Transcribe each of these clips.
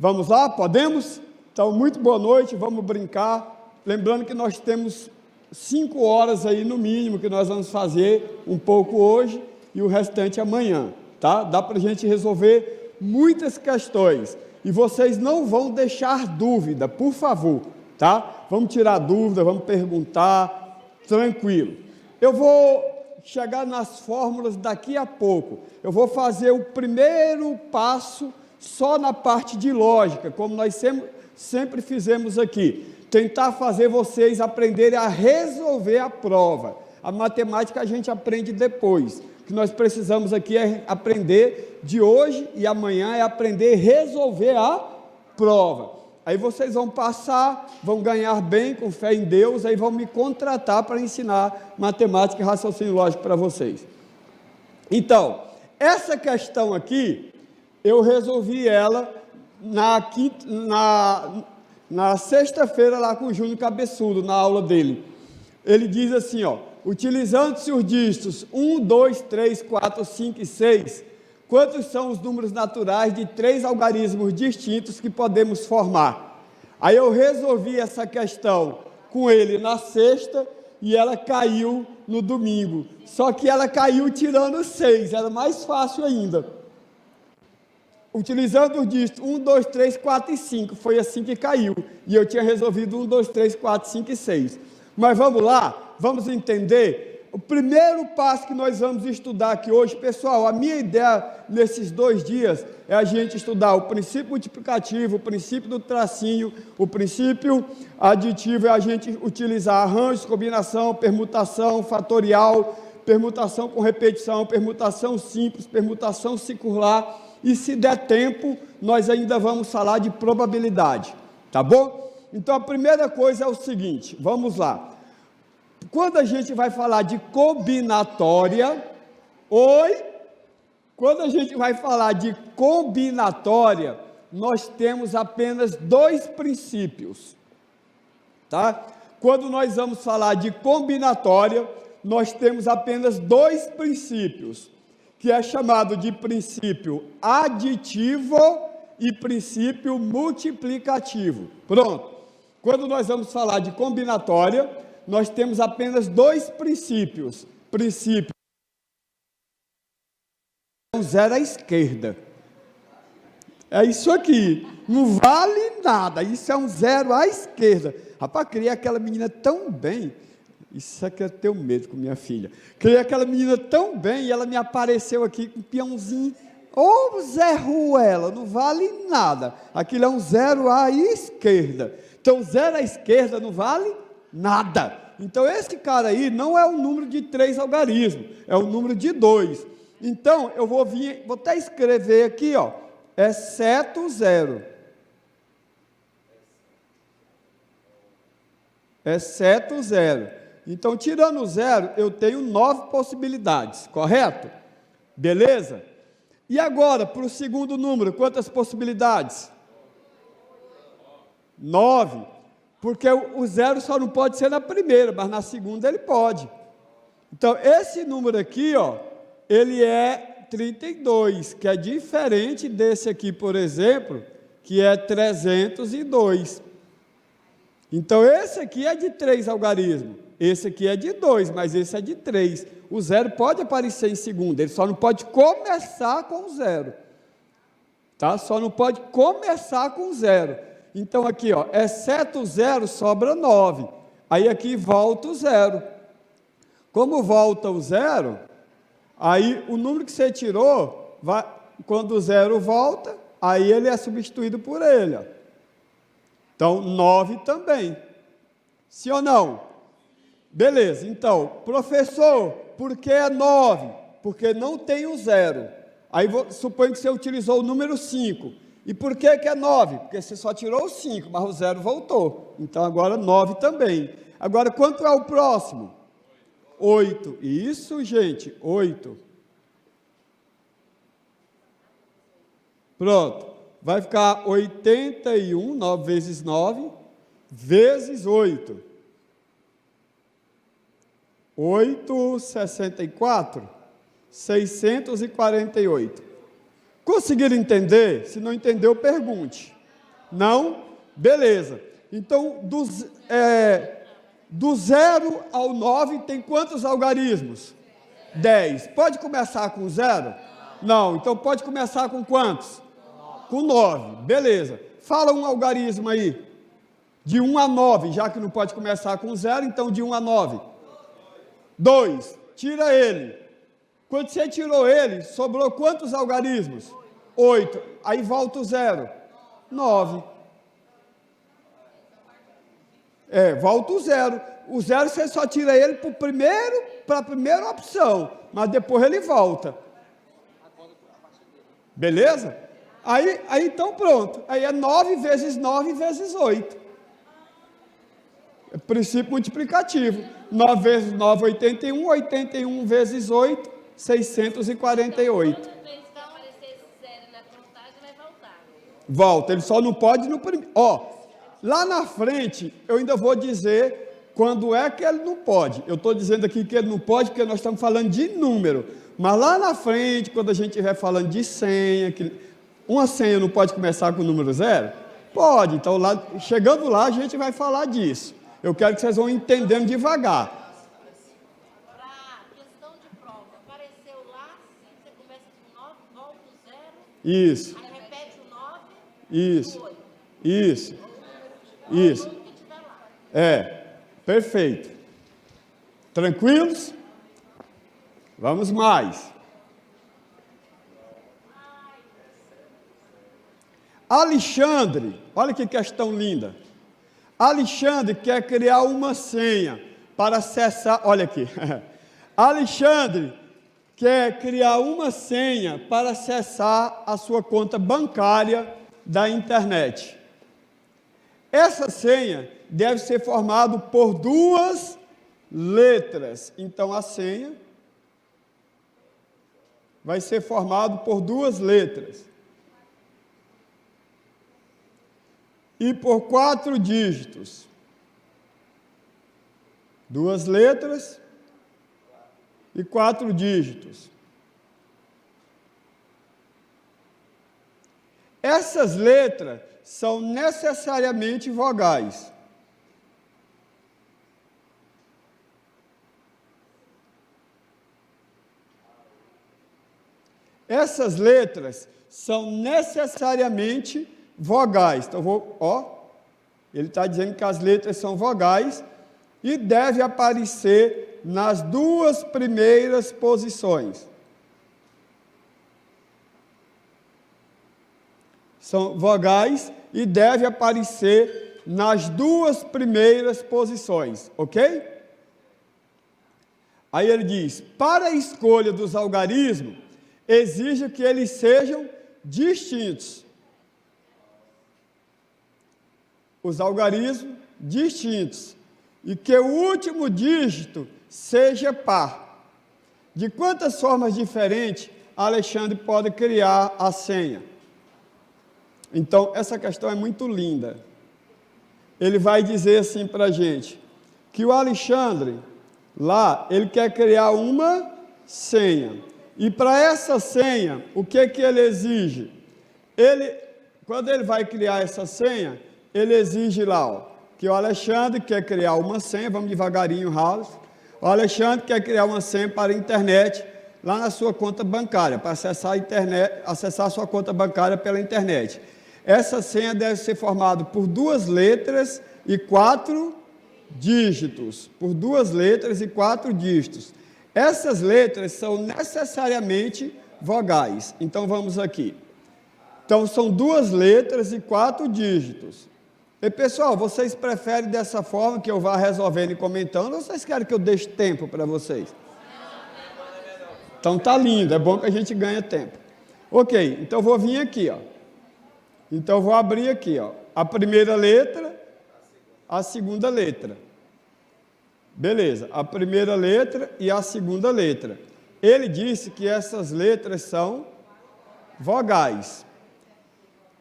Vamos lá? Podemos? Então, muito boa noite, vamos brincar. Lembrando que nós temos 5 horas aí no mínimo, que nós vamos fazer um pouco hoje e o restante amanhã, tá? Dá para a gente resolver muitas questões. E vocês não vão deixar dúvida, por favor, tá? Vamos tirar dúvida, vamos perguntar, tranquilo. Eu vou chegar nas fórmulas daqui a pouco. Eu vou fazer o primeiro passo só na parte de lógica, como nós sempre fizemos aqui. Tentar fazer vocês aprenderem a resolver a prova. A matemática a gente aprende depois. O que nós precisamos aqui é aprender de hoje e amanhã é aprender a resolver a prova. Aí vocês vão passar, vão ganhar bem com fé em Deus, aí vão me contratar para ensinar matemática e raciocínio lógico para vocês. Então, essa questão aqui, eu resolvi ela na sexta-feira lá com o Júnior Cabeçudo, na aula dele. Ele diz assim, ó, utilizando-se os dígitos 1, 2, 3, 4, 5 e 6, quantos são os números naturais de 3 algarismos distintos que podemos formar? Aí eu resolvi essa questão com ele na sexta e ela caiu no domingo. Só que ela caiu tirando 6, era mais fácil ainda. Utilizando os dígitos 1, 2, 3, 4 e 5, foi assim que caiu. E eu tinha resolvido 1, 2, 3, 4, 5 e 6. Mas vamos lá, vamos entender. O primeiro passo que nós vamos estudar aqui hoje, pessoal, a minha ideia nesses 2 dias é a gente estudar o princípio multiplicativo, o princípio do tracinho, o princípio aditivo, é a gente utilizar arranjos, combinação, permutação, fatorial, permutação com repetição, permutação simples, permutação circular, e se der tempo, nós ainda vamos falar de probabilidade, tá bom? Então, a primeira coisa é o seguinte, vamos lá. Quando a gente vai falar de combinatória, quando a gente vai falar de combinatória, nós temos apenas 2 princípios, tá? Quando nós vamos falar de combinatória, nós temos apenas 2 princípios, que é chamado de princípio aditivo e princípio multiplicativo. Pronto. Quando nós vamos falar de combinatória, nós temos apenas 2 princípios. Princípio 0 à esquerda. É isso aqui. Não vale nada. Isso é um 0 à esquerda. Rapaz, criei aquela menina tão bem. Isso aqui eu tenho medo com minha filha. Criei aquela menina tão bem e ela me apareceu aqui com um peãozinho. Ô, Zé Ruela, não vale nada. Aquilo é um 0 à esquerda. Então, 0 à esquerda não vale nada. Então, esse cara aí não é o número de 3 algarismos, é o número de 2. Então, eu vou até escrever aqui, ó, exceto 0. Exceto 0. Então, tirando o 0, eu tenho 9 possibilidades, correto? Beleza? E agora, para o segundo número, quantas possibilidades? 9. Porque o 0 só não pode ser na primeira, mas na segunda ele pode. Então, esse número aqui, ó, ele é 32, que é diferente desse aqui, por exemplo, que é 302. Então, esse aqui é de 3 algarismos. Esse aqui é de 2, mas esse é de 3. O 0 pode aparecer em segunda, ele só não pode começar com 0. Tá? Só não pode começar com 0. Então, aqui, ó, exceto o 0, sobra 9. Aí, aqui, volta o 0. Como volta o 0, aí, o número que você tirou, quando o 0 volta, aí ele é substituído por ele. Ó. Então, 9 também. Sim ou não? Beleza, então, professor, por que é 9? Porque não tem o 0. Aí, suponho que você utilizou o número 5. E por que é 9? Porque você só tirou o 5, mas o 0 voltou. Então, agora 9 também. Agora, quanto é o próximo? 8. Isso, gente, 8. Pronto. Vai ficar 81, 9 vezes 9, vezes 8. 8, 64, 648. Conseguiram entender? Se não entendeu, pergunte. Não? Beleza. Então, do 0 ao 9 tem quantos algarismos? 10. Pode começar com 0? Não. Então, pode começar com quantos? Com 9. Beleza. Fala um algarismo aí. De 1 a 9, já que não pode começar com 0, então de 1 a 9. 2. Tira ele. Quando você tirou ele, sobrou quantos algarismos? 8. Aí volta o 0. 9. Volta o 0. O 0 você só tira ele para a primeira opção, mas depois ele volta. Beleza? Aí então pronto. Aí é 9 vezes 9 vezes 8. É princípio multiplicativo. 9 vezes 9, 81. 81 vezes 8, 648. Toda vez que aparecer esse zero na contagem, vai voltar. Volta, ele só não pode no primeiro. Lá na frente, eu ainda vou dizer quando é que ele não pode. Eu estou dizendo aqui que ele não pode porque nós estamos falando de número. Mas lá na frente, quando a gente estiver falando de senha, uma senha não pode começar com o número 0? Pode. Então, chegando lá, a gente vai falar disso. Eu quero que vocês vão entendendo devagar. Para questão de prova, apareceu lá, você começa com 9, volta o 0. Isso. Aí repete o 9. Isso. O 8. Isso. Isso. O que tiver lá. Perfeito. Tranquilos? Vamos mais. Alexandre, olha que questão linda. Alexandre quer criar uma senha para acessar, olha aqui. Alexandre quer criar uma senha para acessar a sua conta bancária da internet. Essa senha deve ser formada por 2 letras. Então, a senha vai ser formada por 2 letras. E por 4 dígitos. 2 letras e 4 dígitos. Essas letras são necessariamente vogais. Essas letras são necessariamente vogais. Então, ele está dizendo que as letras são vogais e deve aparecer nas 2 primeiras posições. São vogais e deve aparecer nas 2 primeiras posições, ok? Aí ele diz, para a escolha dos algarismos, exige que eles sejam distintos. Os algarismos distintos. E que o último dígito seja par. De quantas formas diferentes Alexandre pode criar a senha? Então, essa questão é muito linda. Ele vai dizer assim para a gente, que o Alexandre, lá, ele quer criar uma senha. E para essa senha, o que ele exige? Quando ele vai criar essa senha, ele exige lá, que o Alexandre quer criar uma senha, vamos devagarinho, Ralph. O Alexandre quer criar uma senha para a internet, lá na sua conta bancária, para acessar a internet, acessar a sua conta bancária pela internet. Essa senha deve ser formada por 2 letras e 4 dígitos. Por 2 letras e 4 dígitos. Essas letras são necessariamente vogais. Então, vamos aqui. Então, são 2 letras e 4 dígitos. E, pessoal, vocês preferem dessa forma, que eu vá resolvendo e comentando, ou vocês querem que eu deixe tempo para vocês? Então, tá lindo. É bom que a gente ganhe tempo. Ok, então, eu vou vir aqui, Então, eu vou abrir aqui, a primeira letra, a segunda letra. Beleza, a primeira letra e a segunda letra. Ele disse que essas letras são vogais.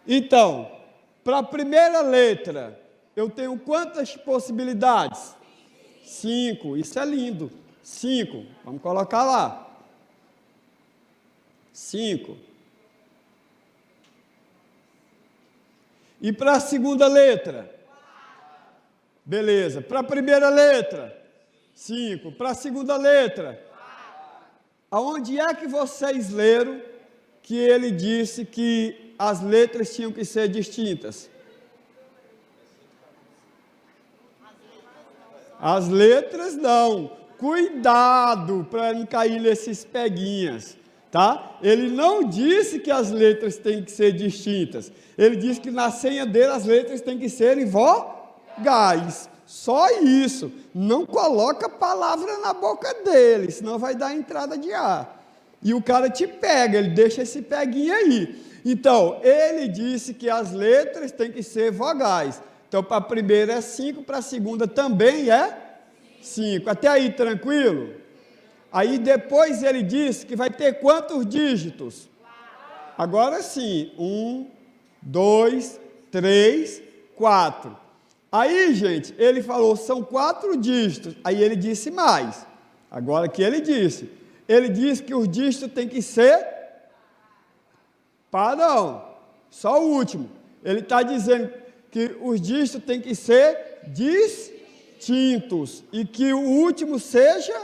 Então, para a primeira letra, eu tenho quantas possibilidades? 5, isso é lindo. 5, vamos colocar lá. 5. E para a segunda letra? Beleza. Para a primeira letra? 5. Para a segunda letra? Aonde é que vocês leram que ele disse que as letras tinham que ser distintas? As letras não. Cuidado para não cair nesses peguinhas, tá? Ele não disse que as letras têm que ser distintas. Ele disse que na senha dele as letras têm que serem vogais. Só isso. Não coloca palavra na boca dele, senão vai dar entrada de ar. E o cara te pega, ele deixa esse peguinho aí. Então, ele disse que as letras têm que ser vogais. Então, para a primeira é 5, para a segunda também é 5. Até aí, tranquilo? Aí depois ele disse que vai ter quantos dígitos? Agora sim, 1, 2, 3, 4. Aí, gente, ele falou, são 4 dígitos. Aí ele disse mais. Agora que ele disse que os dígitos têm que ser par, não, só o último. Ele está dizendo que os dígitos têm que ser distintos e que o último seja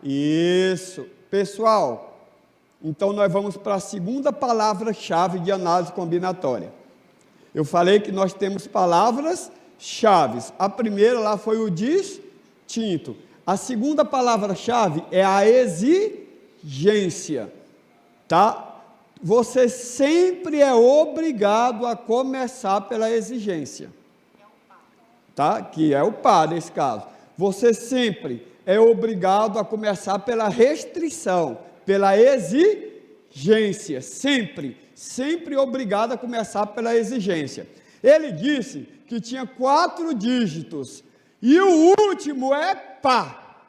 isso. Pessoal, então nós vamos para a segunda palavra-chave de análise combinatória. Eu falei que nós temos palavras-chave. A primeira lá foi o distinto. A segunda palavra-chave é a exigência, tá? Você sempre é obrigado a começar pela exigência, tá? Que é o par nesse caso. Você sempre é obrigado a começar pela restrição, pela exigência, sempre obrigado a começar pela exigência. Ele disse que tinha 4 dígitos e o último é par.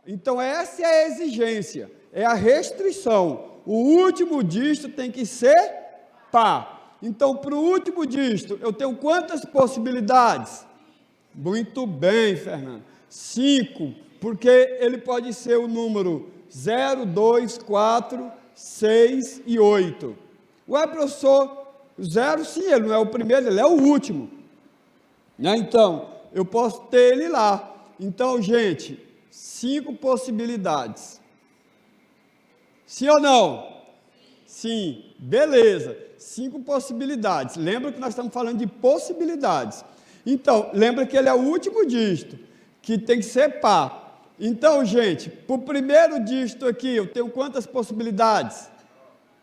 Então essa é a exigência, é a restrição. O último dígito tem que ser par. Então, para o último dígito, eu tenho quantas possibilidades? Muito bem, Fernando. 5, porque ele pode ser o número 0, 2, 4, 6 e 8. Ué, professor, 0 sim, ele não é o primeiro, ele é o último. Né? Então, eu posso ter ele lá. Então, gente, 5 possibilidades. Sim ou não? Sim, beleza. 5 possibilidades. Lembra que nós estamos falando de possibilidades. Então, lembra que ele é o último dígito, que tem que ser par. Então, gente, para o primeiro dígito aqui, eu tenho quantas possibilidades?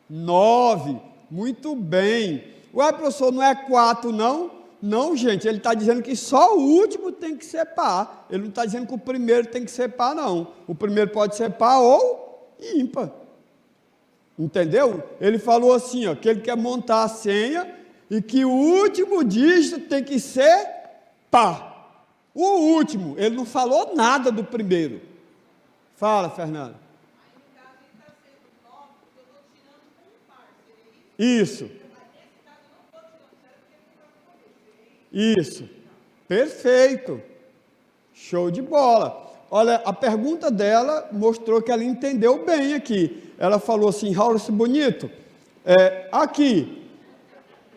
9. Muito bem. Ué, professor, não é 4, não? Não, gente, ele está dizendo que só o último tem que ser par. Ele não está dizendo que o primeiro tem que ser par, não. O primeiro pode ser par ou ímpar. Entendeu? Ele falou assim, ó, que ele quer montar a senha e que o último dígito tem que ser par. O último, ele não falou nada do primeiro. Fala, Fernando. Isso. Isso. Perfeito. Show de bola. Olha, a pergunta dela mostrou que ela entendeu bem aqui. Ela falou assim, Raulson bonito, aqui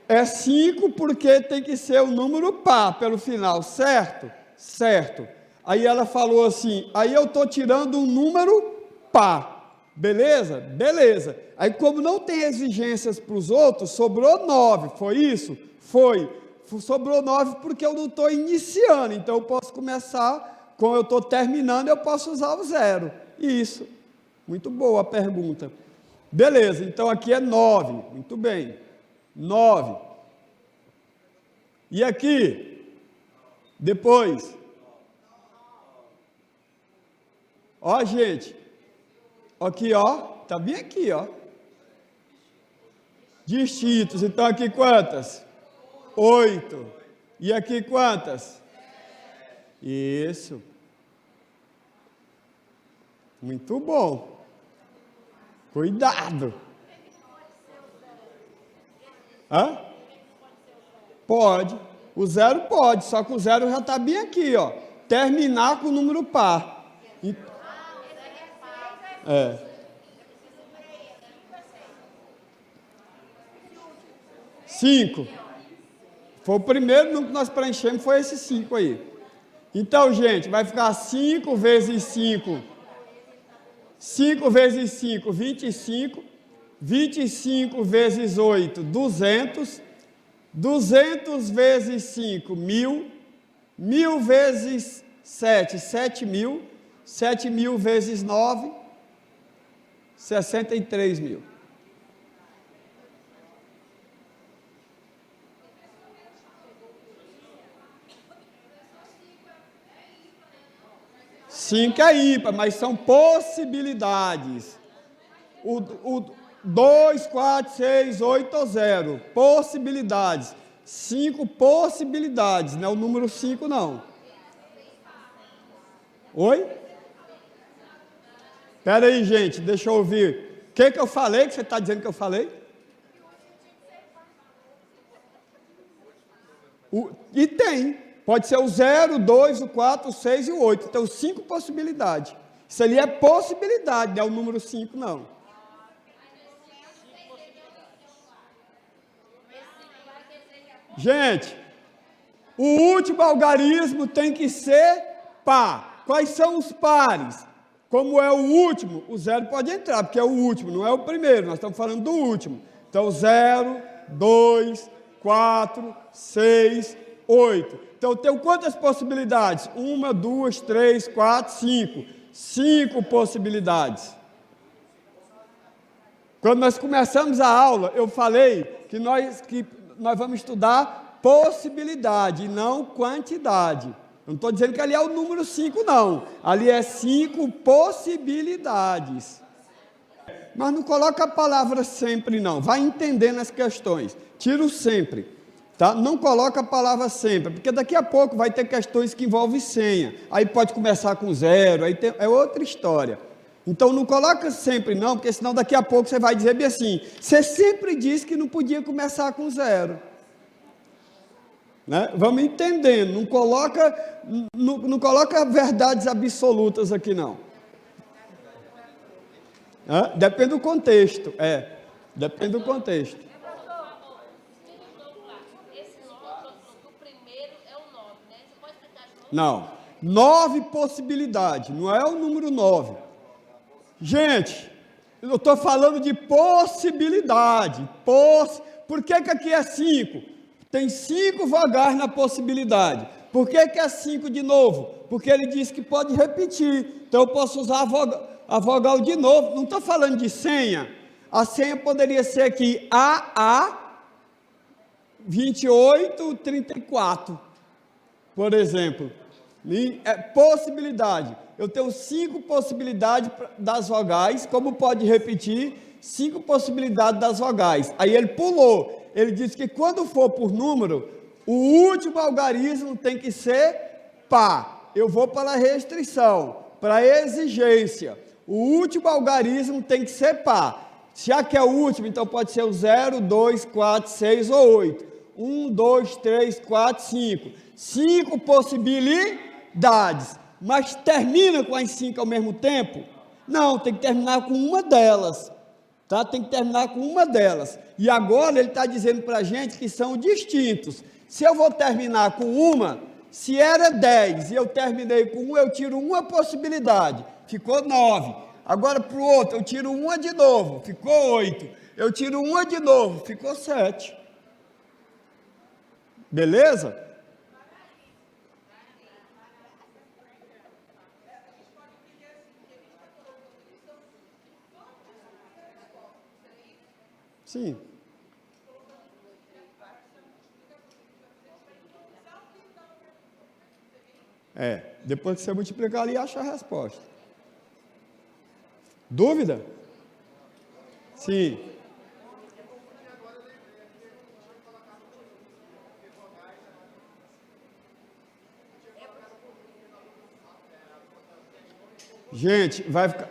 é 5 porque tem que ser o número par pelo final, certo? Certo. Aí ela falou assim, aí eu estou tirando um número par, beleza? Beleza. Aí como não tem exigências para os outros, sobrou 9, foi isso? Foi. Sobrou 9 porque eu não estou iniciando, então eu posso começar, como eu estou terminando, eu posso usar o 0. Isso. Muito boa a pergunta. Beleza, então aqui é 9. Muito bem. 9. E aqui? Depois? Ó, gente. Aqui, ó. Está bem aqui, ó. Distintos. Então aqui quantas? 8. E aqui quantas? Isso. Muito bom. Cuidado. Hã? Pode. O 0 pode, só que o 0 já está bem aqui, ó. Terminar com o número par. É. 5. Foi o primeiro número que nós preenchemos, foi esse 5 aí. Então, gente, vai ficar 5 vezes 5. 5 vezes 5, 25. 25 vezes 8, 200. 200 vezes 5, 1000. 1000 vezes 7, 7.000. 7.000 vezes 9, 63.000. Cinco é ímpar, mas são possibilidades. O 2, 4, 6, 8 ou 0. Possibilidades. 5 possibilidades, não é o número 5, não. Oi? Espera aí, gente, deixa eu ouvir. O que eu falei, que você está dizendo que eu falei? E tem. Pode ser o 0, o 2, o 4, o 6 e o 8. Então, 5 possibilidades. Isso ali é possibilidade, não é o número 5, não. Gente, o último algarismo tem que ser par. Quais são os pares? Como é o último, o 0 pode entrar, porque é o último, não é o primeiro, nós estamos falando do último. Então, 0, 2, 4, 6, 8. Então, eu tenho quantas possibilidades? 1, 2, 3, 4, 5. 5 possibilidades. Quando nós começamos a aula, eu falei que nós vamos estudar possibilidade e não quantidade. Não estou dizendo que ali é o número 5, não. Ali é 5 possibilidades. Mas não coloca a palavra sempre, não. Vai entendendo as questões. Tira o sempre. Tá? Não coloca a palavra sempre, porque daqui a pouco vai ter questões que envolvem senha. Aí pode começar com 0, aí é outra história. Então não coloca sempre, não, porque senão daqui a pouco você vai dizer bem assim, você sempre disse que não podia começar com 0. Né? Vamos entendendo, não coloca verdades absolutas aqui, não. Depende do contexto, depende do contexto. Esse 9, o primeiro é o 9, né? Você pode explicar de novo? Não, 9 possibilidades, não é o número 9. Gente, eu estou falando de possibilidade. Por que aqui é 5? Tem 5 vogais na possibilidade. Por que é 5 de novo? Porque ele disse que pode repetir. Então eu posso usar a vogal de novo. Não estou falando de senha. A senha poderia ser aqui AA 2834, por exemplo. Possibilidade. Eu tenho 5 possibilidades das vogais. Como pode repetir? 5 possibilidades das vogais. Aí ele pulou. Ele disse que quando for por número, o último algarismo tem que ser par. Eu vou para a restrição, para a exigência. O último algarismo tem que ser par. Já que é o último, então pode ser o 0, 2, 4, 6 ou 8. 1, 2, 3, 4, 5. 5 possibilidades. Mas termina com as 5 ao mesmo tempo? Não, tem que terminar com uma delas. Tá? Tem que terminar com uma delas. E agora ele está dizendo para a gente que são distintos. Se eu vou terminar com uma, se era 10 e eu terminei com 1, eu tiro uma possibilidade, ficou 9. Agora para o outro, eu tiro uma de novo, ficou 8. Eu tiro uma de novo, ficou 7. Beleza? Sim. Depois que você multiplicar ali, acha a resposta. Dúvida? Sim. Gente, vai ficar...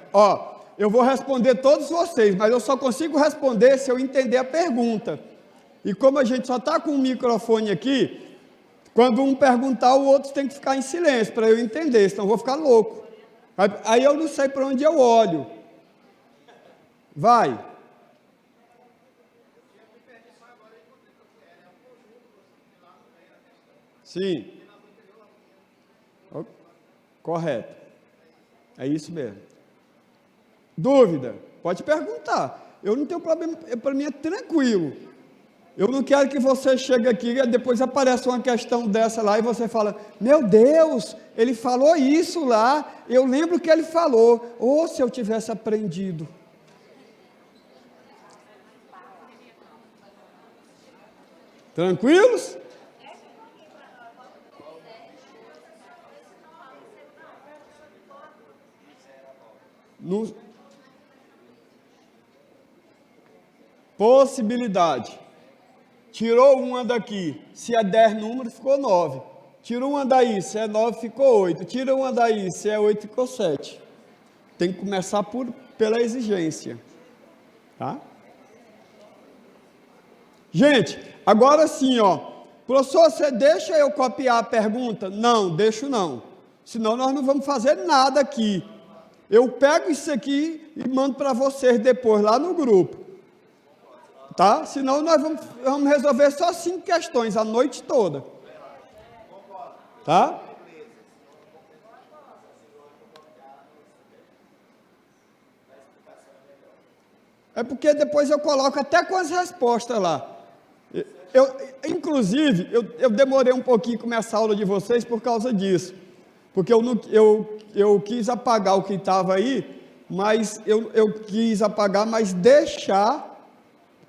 eu vou responder todos vocês, mas eu só consigo responder se eu entender a pergunta. E como a gente só está com o microfone aqui, quando um perguntar, o outro tem que ficar em silêncio para eu entender, senão eu vou ficar louco. Aí eu não sei para onde eu olho. Vai. Sim. Correto. É isso mesmo. Dúvida? Pode perguntar. Eu não tenho problema, para mim é tranquilo. Eu não quero que você chegue aqui e depois apareça uma questão dessa lá e você fala, meu Deus, ele falou isso lá, eu lembro que ele falou, ou se eu tivesse aprendido. Tranquilos? Possibilidade. Tirou uma daqui, se é 10 números, ficou 9. Tirou uma daí, se é 9, ficou 8. Tira uma daí, se é 8, ficou 7. Tem que começar pela exigência. Tá? Gente, agora sim, ó. Professor, você deixa eu copiar a pergunta? Não, deixo não. Senão nós não vamos fazer nada aqui. Eu pego isso aqui e mando para vocês depois, lá no grupo. Tá? Senão nós vamos resolver só 5 questões a noite toda. Tá? É porque depois eu coloco até com as respostas lá. Inclusive, eu demorei um pouquinho a começar a aula de vocês por causa disso. Porque eu quis apagar o que estava aí, mas eu quis apagar, mas deixar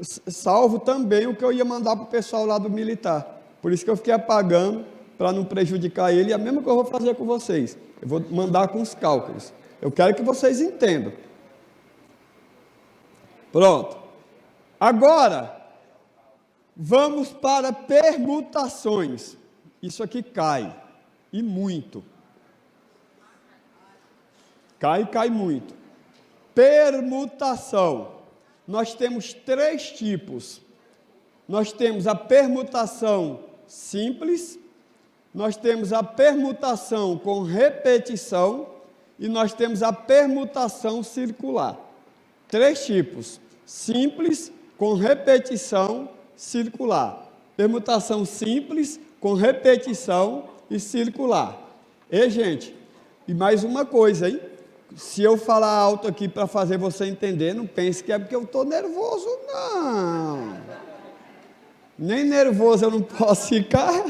salvo também o que eu ia mandar para o pessoal lá do militar. Por isso que eu fiquei apagando, para não prejudicar ele, e é a mesma que eu vou fazer com vocês. Eu vou mandar com os cálculos. Eu quero que vocês entendam. Pronto. Agora, vamos para permutações. Isso aqui cai, e muito. Cai muito. Permutação. Nós temos 3 tipos. Nós temos a permutação simples, nós temos a permutação com repetição e nós temos a permutação circular. 3 tipos: simples, com repetição, circular. Permutação simples, com repetição e circular. E, gente, e mais uma coisa, hein? Se eu falar alto aqui para fazer você entender, não pense que é porque eu estou nervoso, não. Nem nervoso eu não posso ficar,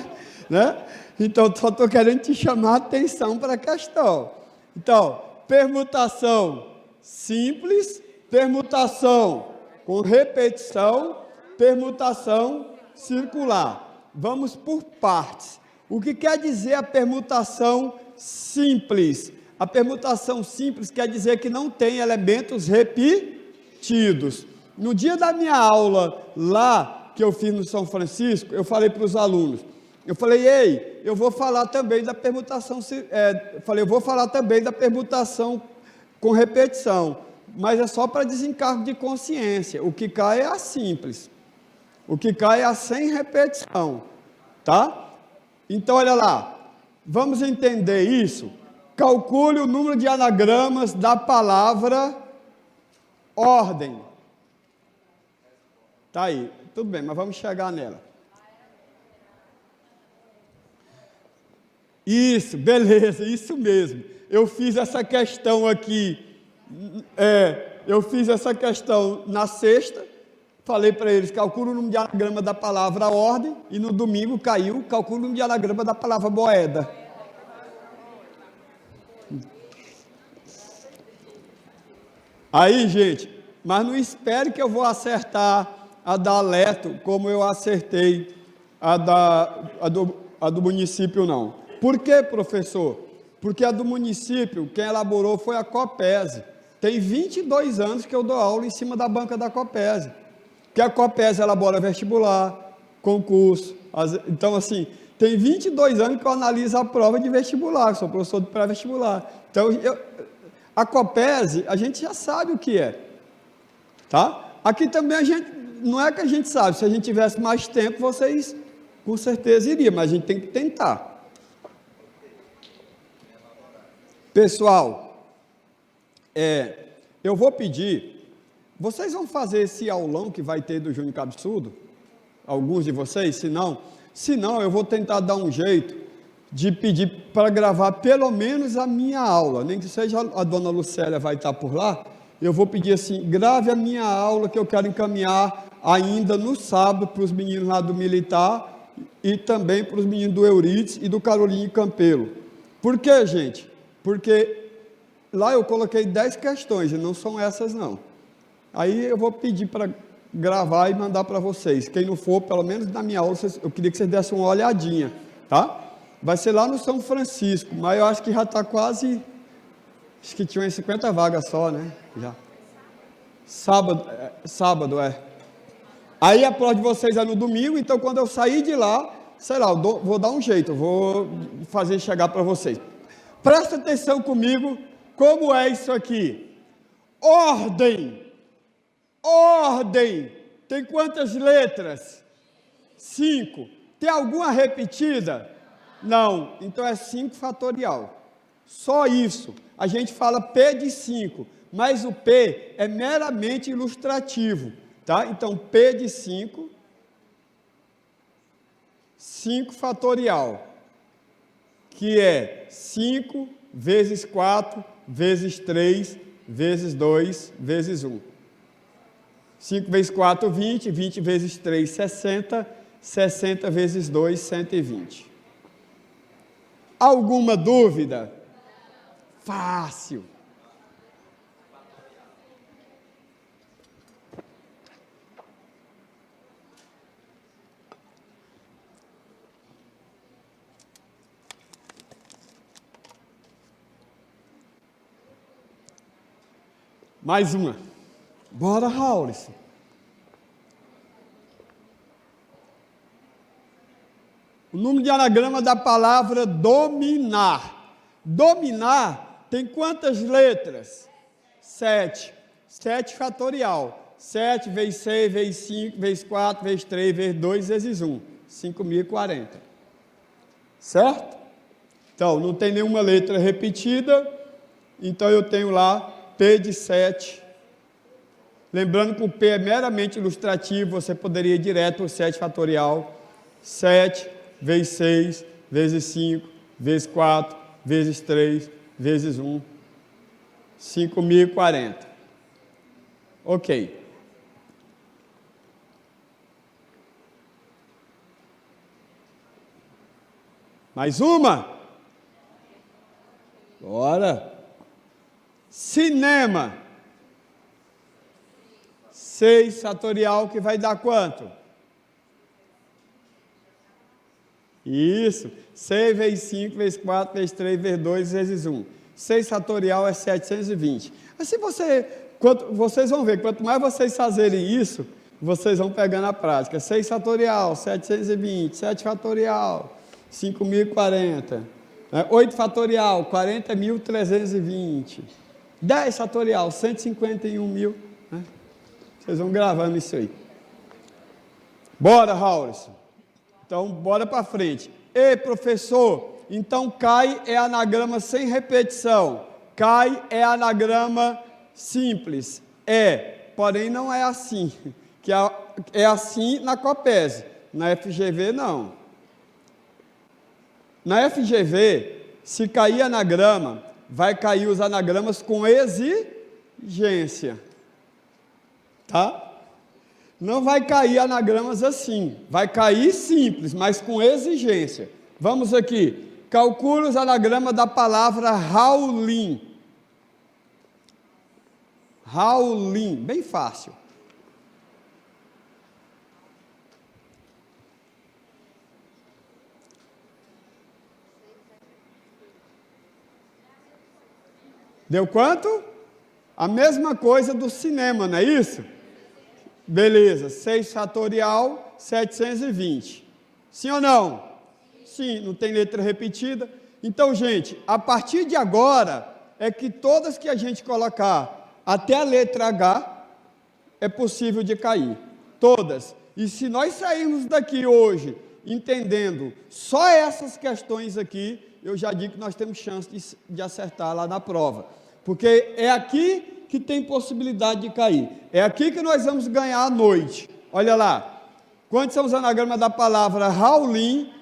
né? Então, só estou querendo te chamar a atenção para a questão. Então, permutação simples, permutação com repetição, permutação circular. Vamos por partes. O que quer dizer a permutação simples? A permutação simples quer dizer que não tem elementos repetidos. No dia da minha aula lá, que eu fiz no São Francisco, eu falei para os alunos, eu falei, ei, eu vou falar também da permutação, eu vou falar também da permutação com repetição, mas é só para desencargo de consciência. O que cai é a simples, o que cai é a sem repetição, tá? Então, olha lá, vamos entender isso. Calcule o número de anagramas da palavra ordem. Tá aí, tudo bem, mas vamos chegar nela. Isso, beleza, isso mesmo. Eu fiz essa questão aqui, eu fiz essa questão na sexta, falei para eles, calcule o número de anagrama da palavra ordem, e no domingo caiu, calcule o número de anagrama da palavra moeda. Aí, gente, mas não espere que eu vou acertar a da Aleto, como eu acertei a do município, não. Por quê, professor? Porque a do município, quem elaborou foi a Copese. Tem 22 anos que eu dou aula em cima da banca da Copese. Que a Copese elabora vestibular, concurso. Então, assim, tem 22 anos que eu analiso a prova de vestibular, sou professor de pré-vestibular. Então, a Copese, a gente já sabe o que é, tá? Aqui também a gente, não é que a gente sabe, se a gente tivesse mais tempo, vocês com certeza iriam, mas a gente tem que tentar. Pessoal, eu vou pedir, vocês vão fazer esse aulão que vai ter do Júnior Cabeçudo? Alguns de vocês, se não, Se não, eu vou tentar dar um jeito de pedir para gravar pelo menos a minha aula, nem que seja a dona Lucélia vai estar por lá, eu vou pedir assim, grave a minha aula que eu quero encaminhar ainda no sábado para os meninos lá do Militar e também para os meninos do Eurides e do Carolinho Campelo. Por quê, gente? Porque lá eu coloquei 10 questões e não são essas não. Aí eu vou pedir para gravar e mandar para vocês. Quem não for, pelo menos na minha aula, eu queria que vocês dessem uma olhadinha, tá? Vai ser lá no São Francisco, mas eu acho que já está quase, acho que tinha umas 50 vagas só, né? Já. Sábado é. Aí a prova de vocês é no domingo, então quando eu sair de lá, sei lá, vou dar um jeito, vou fazer chegar para vocês. Presta atenção comigo, como é isso aqui? Ordem. Ordem. Tem quantas letras? 5. Tem alguma repetida? Não. Então é 5 fatorial. Só isso. A gente fala P de 5, mas o P é meramente ilustrativo, tá? Então P de 5, 5 fatorial, que é 5 vezes 4 vezes 3 vezes 2 vezes 1. 5 vezes 4, 20, 20 vezes 3, 60, 60 vezes 2, 120. Alguma dúvida? Fácil. Mais uma. Bora, Raulison. O número de anagrama da palavra dominar. Dominar tem quantas letras? 7. 7 fatorial. 7 vezes 6, vezes 5, vezes 4, vezes 3, vezes 2, vezes 1. 5.040. Certo? Então, não tem nenhuma letra repetida. Então, eu tenho lá P de 7. Lembrando que o P é meramente ilustrativo, você poderia ir direto para o 7 fatorial. 7 vezes 6, vezes 5, vezes 4, vezes 3, vezes 1. 5.040. Ok. Mais uma? Bora. Cinema. 6 fatorial, que vai dar quanto? Isso. 6 vezes 5, vezes 4, vezes 3, vezes 2, vezes 1. 6 fatorial é 720. Assim vocês vão ver, quanto mais vocês fazerem isso, vocês vão pegando a prática. 6 fatorial, 720. 7 fatorial, 5.040. 8 fatorial, 40.320. 10 fatorial, 151.000. Vocês vão gravando isso aí. Bora, Raulison. Então, bora para frente. Ei, professor, então CAI é anagrama sem repetição. CAI é anagrama simples. Porém não é assim. Que é assim na COPESE. Na FGV, não. Na FGV, se cair anagrama, vai cair os anagramas com exigência. Tá? Não vai cair anagramas assim, vai cair simples, mas com exigência. Vamos aqui, calcule os anagramas da palavra Raulin. Raulin, bem fácil. Deu quanto? A mesma coisa do cinema, não é isso? Beleza, 6 fatorial, 720. Sim ou não? Sim, não tem letra repetida. Então, gente, a partir de agora, é que todas que a gente colocar até a letra H, é possível de cair. Todas. E se nós sairmos daqui hoje, entendendo só essas questões aqui, eu já digo que nós temos chance de acertar lá na prova. Porque é aqui que tem possibilidade de cair. É aqui que nós vamos ganhar à noite. Olha lá. Quantos são os anagramas da palavra Raulim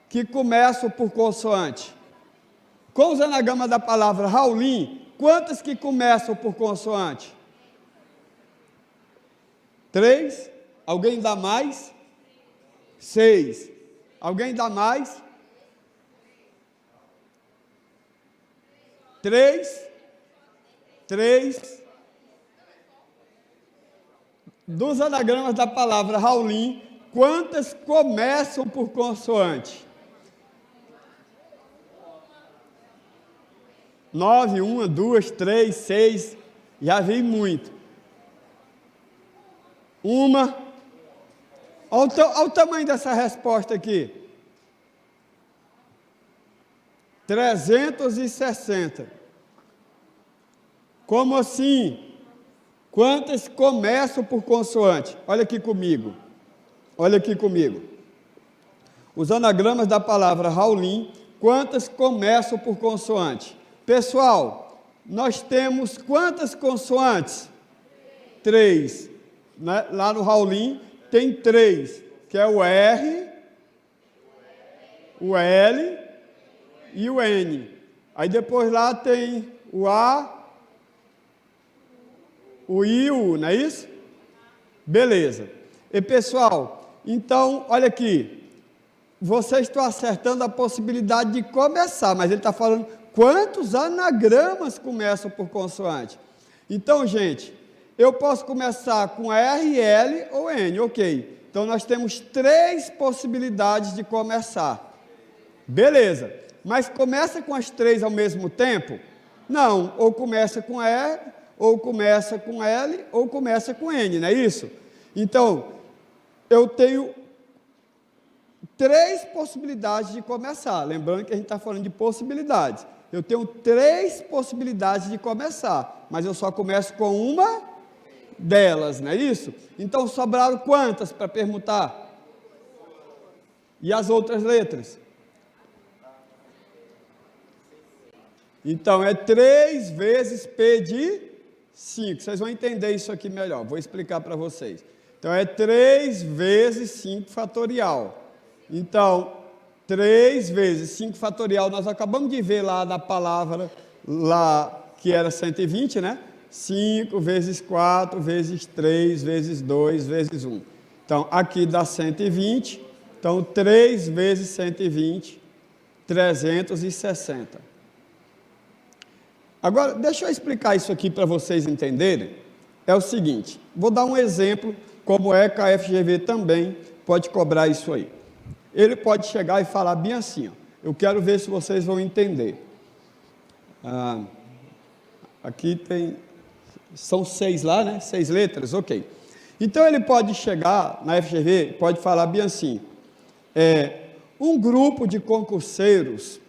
que começam por consoante? Com os anagramas da palavra Raulim, quantas que começam por consoante? 3. Alguém dá mais? 6. Alguém dá mais? 3. 3. Dos anagramas da palavra Raulim, quantas começam por consoante? 9, 1, 2, 3, 6, já vi muito. Uma. Olha o tamanho dessa resposta aqui. 360. Como assim? Quantas começam por consoante? Olha aqui comigo. Olha aqui comigo. Os anagramas da palavra Raulim, quantas começam por consoante? Pessoal, nós temos quantas consoantes? 3. Lá no Raulim tem 3, que é o R, o L e o N. Aí depois lá tem o A, o I e o U, não é isso? Beleza. E pessoal, então, olha aqui, vocês estão acertando a possibilidade de começar, mas ele está falando quantos anagramas começam por consoante. Então, gente, eu posso começar com R, L ou N, ok. Então, nós temos 3 possibilidades de começar. Beleza. Mas começa com as 3 ao mesmo tempo? Não. Ou começa com R, ou começa com L, ou começa com N, não é isso? Então, eu tenho 3 possibilidades de começar. Lembrando que a gente está falando de possibilidades. Eu tenho 3 possibilidades de começar, mas eu só começo com uma delas, não é isso? Então, sobraram quantas para permutar? E as outras letras? Então, é 3 vezes P de 5. Vocês vão entender isso aqui melhor. Vou explicar para vocês. Então, é 3 vezes 5 fatorial. Então, 3 vezes 5 fatorial, nós acabamos de ver lá na palavra, lá que era 120, né? 5 vezes 4 vezes 3 vezes 2 vezes 1. Então, aqui dá 120. Então, 3 vezes 120, 360. Agora, deixa eu explicar isso aqui para vocês entenderem. É o seguinte, vou dar um exemplo, como é que a FGV também pode cobrar isso aí. Ele pode chegar e falar bem assim, ó, eu quero ver se vocês vão entender. Aqui tem, são 6 lá, né? 6 letras, ok. Então, ele pode chegar na FGV, pode falar bem assim, um grupo de concurseiros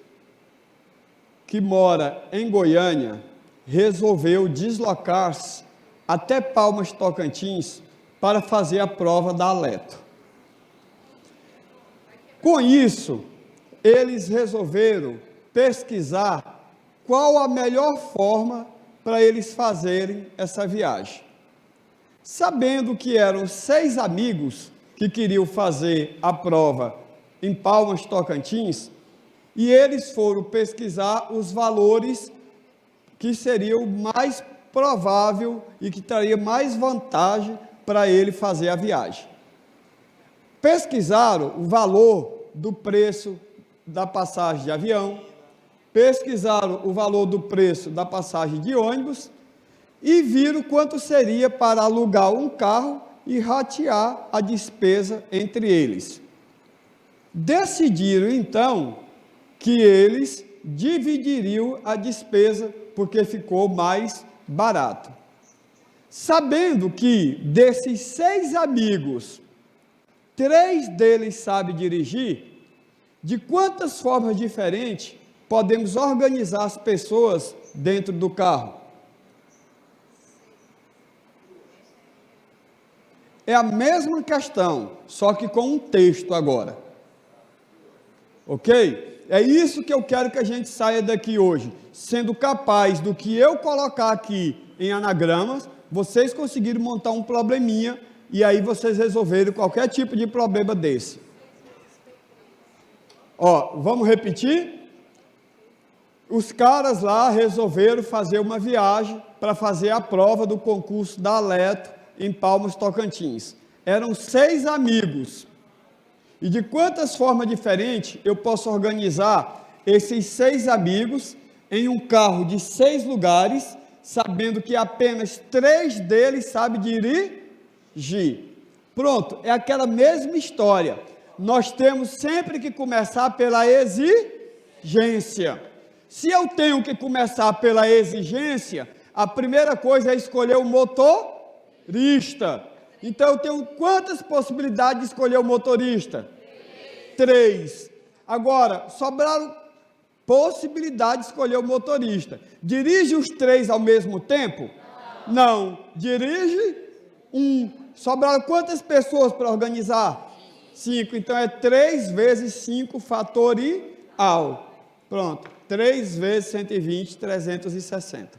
que mora em Goiânia resolveu deslocar-se até Palmas, Tocantins, para fazer a prova da Aleto. Com isso, eles resolveram pesquisar qual a melhor forma para eles fazerem essa viagem. Sabendo que eram 6 amigos que queriam fazer a prova em Palmas, Tocantins, e eles foram pesquisar os valores que seriam mais provável e que traria mais vantagem para ele fazer a viagem. Pesquisaram o valor do preço da passagem de avião, pesquisaram o valor do preço da passagem de ônibus e viram quanto seria para alugar um carro e ratear a despesa entre eles. Decidiram, então, que eles dividiriam a despesa porque ficou mais barato. Sabendo que desses 6 amigos, 3 deles sabem dirigir, de quantas formas diferentes podemos organizar as pessoas dentro do carro? É a mesma questão, só que com um texto agora. Ok? É isso que eu quero que a gente saia daqui hoje, sendo capaz do que eu colocar aqui em anagramas, vocês conseguiram montar um probleminha e aí vocês resolveram qualquer tipo de problema desse. Ó, vamos repetir? Os caras lá resolveram fazer uma viagem para fazer a prova do concurso da Aleto em Palmas, Tocantins. Eram 6 amigos. E de quantas formas diferentes eu posso organizar esses 6 amigos em um carro de 6 lugares, sabendo que apenas 3 deles sabem dirigir? Pronto, é aquela mesma história. Nós temos sempre que começar pela exigência. Se eu tenho que começar pela exigência, a primeira coisa é escolher o motorista. Então eu tenho quantas possibilidades de escolher o motorista? 3. Agora, sobraram possibilidade de escolher o motorista. Dirige os 3 ao mesmo tempo? Não. Dirige 1. Sobraram quantas pessoas para organizar? 5. Então é 3 vezes 5 fatorial. Pronto. 3 vezes 120, 360.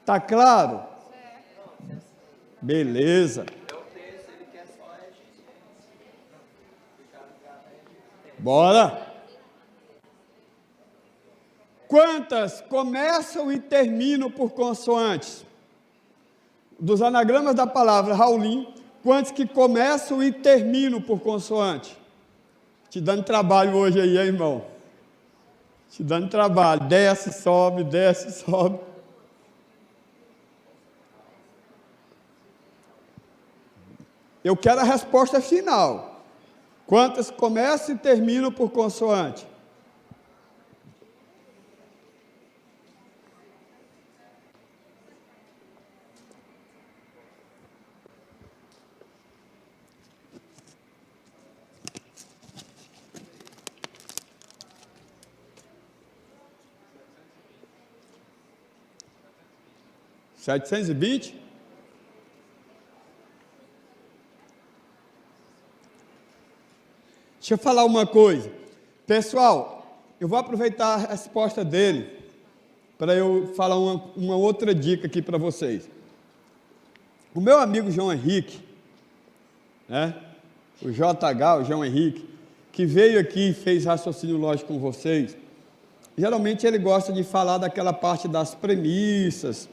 Tá claro? Beleza. Bora. Quantas começam e terminam por consoantes? Dos anagramas da palavra Raulim, quantos que começam e terminam por consoante? Te dando trabalho hoje aí, irmão. Te dando trabalho. Desce, sobe, desce, sobe. Eu quero a resposta final. Quantas começam e terminam por consoante? $720? Deixa eu falar uma coisa. Pessoal, eu vou aproveitar a resposta dele para eu falar uma outra dica aqui para vocês. O meu amigo João Henrique, né? O JH, o João Henrique, que veio aqui e fez raciocínio lógico com vocês, geralmente ele gosta de falar daquela parte das premissas,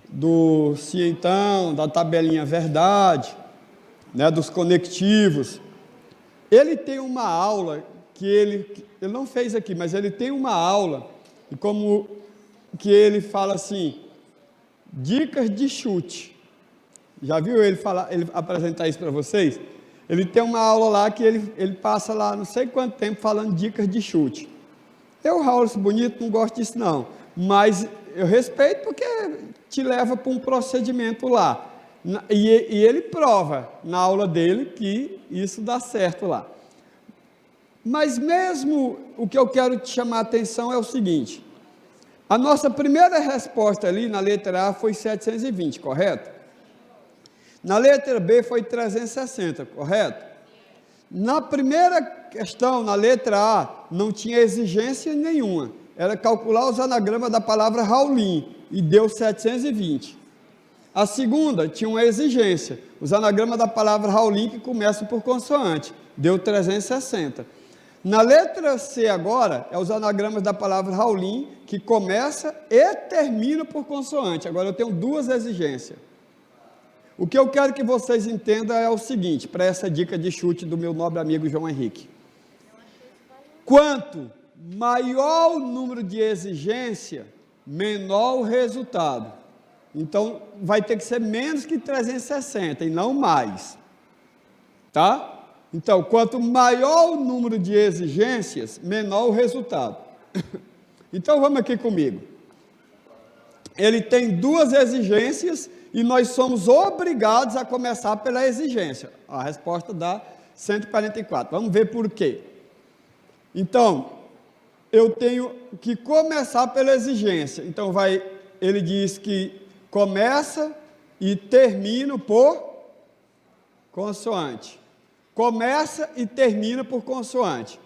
do se então, da tabelinha verdade, né, dos conectivos. Ele tem uma aula que ele não fez aqui, mas ele tem uma aula, e como que ele fala assim, dicas de chute. Já viu ele apresentar isso para vocês? Ele tem uma aula lá que ele passa lá não sei quanto tempo falando dicas de chute. Eu, Raul, bonito, não gosto disso não, mas eu respeito porque te leva para um procedimento lá. E ele prova na aula dele que isso dá certo lá. Mas mesmo o que eu quero te chamar a atenção é o seguinte, a nossa primeira resposta ali na letra A foi 720, correto? Na letra B foi 360, correto? Na primeira questão, na letra A, não tinha exigência nenhuma, era calcular os anagramas da palavra Raulim, e deu 720. A segunda tinha uma exigência, os anagramas da palavra Raulim que começam por consoante, deu 360. Na letra C agora, é os anagramas da palavra Raulim que começa e termina por consoante. Agora eu tenho 2 exigências. O que eu quero que vocês entendam é o seguinte, para essa dica de chute do meu nobre amigo João Henrique. Quanto maior o número de exigência, menor o resultado. Então, vai ter que ser menos que 360 e não mais. Tá? Então, quanto maior o número de exigências, menor o resultado. Então, vamos aqui comigo. Ele tem 2 exigências e nós somos obrigados a começar pela exigência. A resposta dá 144. Vamos ver por quê. Então, eu tenho que começar pela exigência. Então, ele diz que começa e termina por consoante. Começa e termina por consoante.